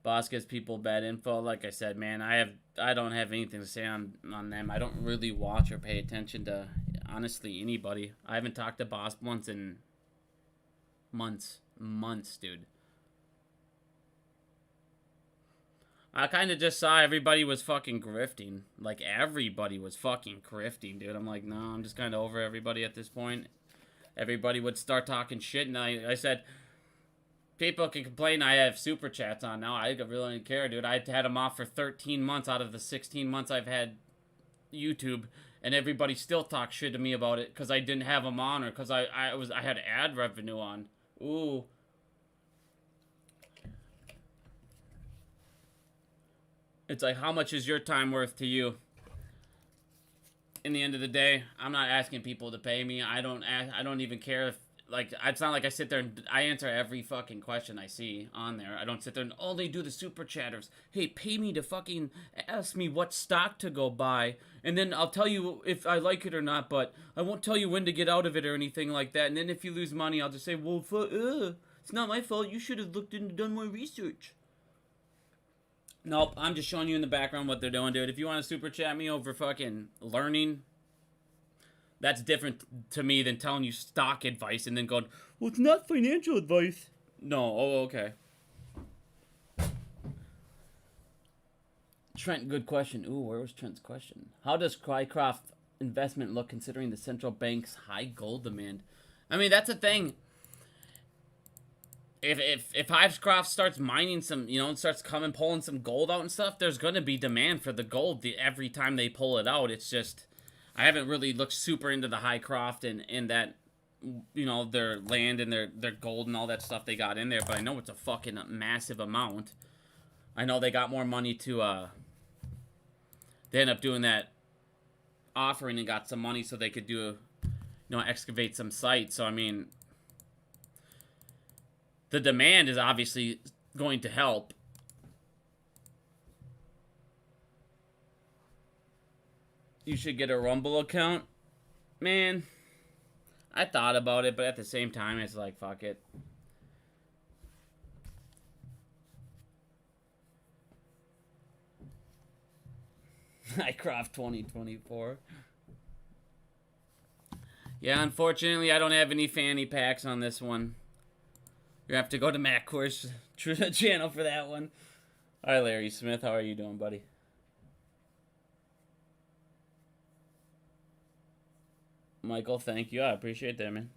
Boss gives people bad info. Like I said, man, I don't have anything to say on them. I don't really watch or pay attention to, honestly, anybody. I haven't talked to Boss once in months, dude. I kind of just saw everybody was fucking grifting. Like, everybody was fucking grifting, dude. I'm like, no, I'm just kind of over everybody at this point. Everybody would start talking shit, and I said, people can complain I have super chats on now. I really don't care, dude. I had them off for 13 months out of the 16 months I've had YouTube, and everybody still talks shit to me about it because I didn't have them on or because I had ad revenue on. Ooh. It's like, how much is your time worth to you? In the end of the day, I'm not asking people to pay me. I don't even care if, like, it's not like I sit there and I answer every fucking question I see on there. I don't sit there and only do the super chatters. Hey, pay me to fucking ask me what stock to go buy, and then I'll tell you if I like it or not, but I won't tell you when to get out of it or anything like that. And then if you lose money, I'll just say, well, it's not my fault. You should have looked into, done more research. Nope, I'm just showing you in the background what they're doing, dude. If you want to super chat me over fucking learning, that's different to me than telling you stock advice and then going, well, it's not financial advice. No, oh, okay. Trent, good question. Ooh, where was Trent's question? How does Crycroft investment look considering the central bank's high gold demand? I mean, that's a thing. If Hypecroft starts mining some, you know, and starts pulling some gold out and stuff, there's going to be demand for the gold every time they pull it out. It's just, I haven't really looked super into the Hycroft and that, you know, their land and their gold and all that stuff they got in there, but I know it's a fucking massive amount. I know they got more money to, they end up doing that offering and got some money so they could do, you know, excavate some sites. So, I mean, the demand is obviously going to help. You should get a Rumble account. Man, I thought about it, but at the same time, it's like, fuck it. Hycroft 2024. Yeah, unfortunately, I don't have any fanny packs on this one. You have to go to Matt Course channel for that one. Hi, Larry Smith. How are you doing, buddy? Michael, thank you. I appreciate that, man.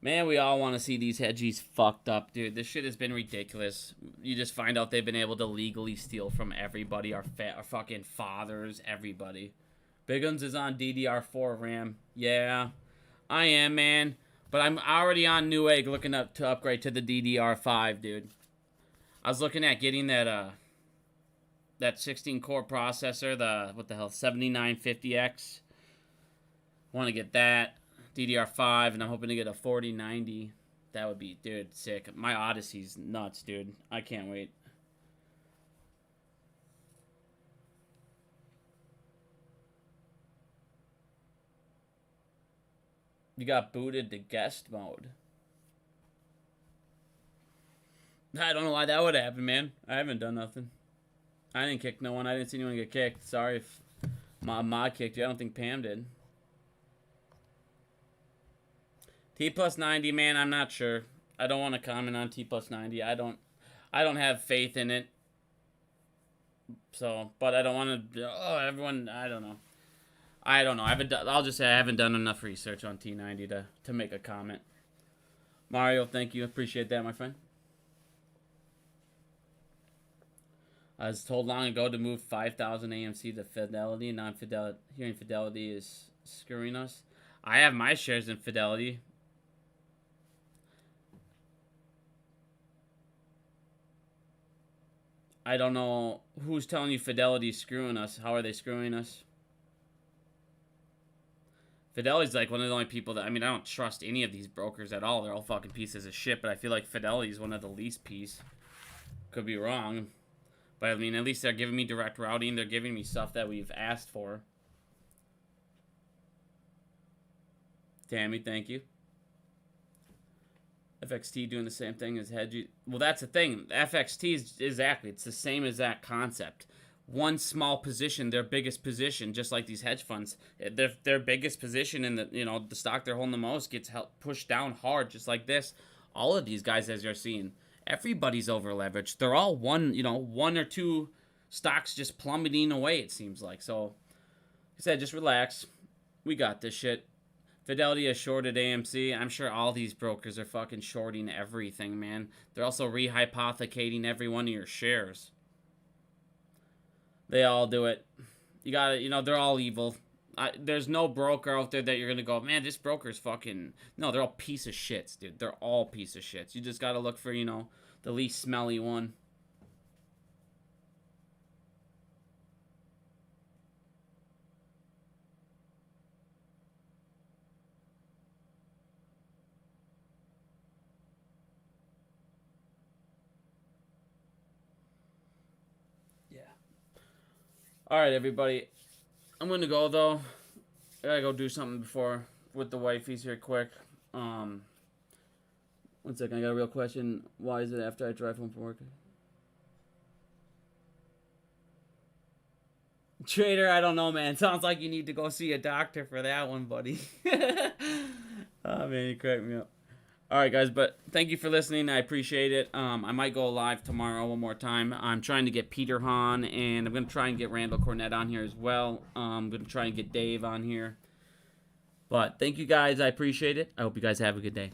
Man, we all want to see these hedgies fucked up, dude. This shit has been ridiculous. You just find out they've been able to legally steal from everybody. Our fucking fathers, everybody. Bigguns is on DDR4 RAM. Yeah, I am, man. But I'm already on Newegg looking up to upgrade to the DDR5, dude. I was looking at getting that 16-core processor, the, what the hell, 7950X. Want to get that. DDR5, and I'm hoping to get a 4090. That would be, dude, sick. My Odyssey's nuts, dude. I can't wait. You got booted to guest mode. I don't know why that would happen, man. I haven't done nothing. I didn't kick no one. I didn't see anyone get kicked. Sorry if my mod kicked you. I don't think Pam did. T plus 90, man, I'm not sure. I don't want to comment on T plus 90. I don't have faith in it. So, but I don't want to. Oh, everyone. I don't know. I don't know. I'll just say I haven't done enough research on T90 to make a comment. Mario, thank you. Appreciate that, my friend. I was told long ago to move 5,000 AMC to Fidelity. Non-Fidelity. Hearing Fidelity is screwing us. I have my shares in Fidelity. I don't know who's telling you Fidelity's screwing us. How are they screwing us? Fidelity's like one of the only people that, I mean, I don't trust any of these brokers at all. They're all fucking pieces of shit, but I feel like Fidelity's one of the least piece. Could be wrong. But I mean, at least they're giving me direct routing. They're giving me stuff that we've asked for. Tammy, thank you. FXT doing the same thing as hedge. Well, that's the thing. FXT is exactly. It's the same as that concept. One small position, their biggest position, just like these hedge funds, their biggest position in the the stock they're holding the most gets pushed down hard, just like this. All of these guys, as you're seeing, everybody's over leveraged. They're all one or two stocks just plummeting away. It seems like. So, like I said, just relax. We got this shit. Fidelity has shorted AMC. I'm sure all these brokers are fucking shorting everything, man. They're also rehypothecating every one of your shares. They all do it. You gotta, they're all evil. There's no broker out there that you're gonna go, man, this broker's fucking... No, they're all piece of shits, dude. They're all piece of shits. You just gotta look for, the least smelly one. All right, everybody. I'm going to go, though. I got to go do something with the wifeys here quick. 1 second. I got a real question. Why is it after I drive home from work? Trader, I don't know, man. Sounds like you need to go see a doctor for that one, buddy. Oh, man, you cracked me up. All right, guys, but thank you for listening. I appreciate it. I might go live tomorrow one more time. I'm trying to get Peter Hahn, and I'm going to try and get Randall Cornett on here as well. I'm going to try and get Dave on here. But thank you, guys. I appreciate it. I hope you guys have a good day.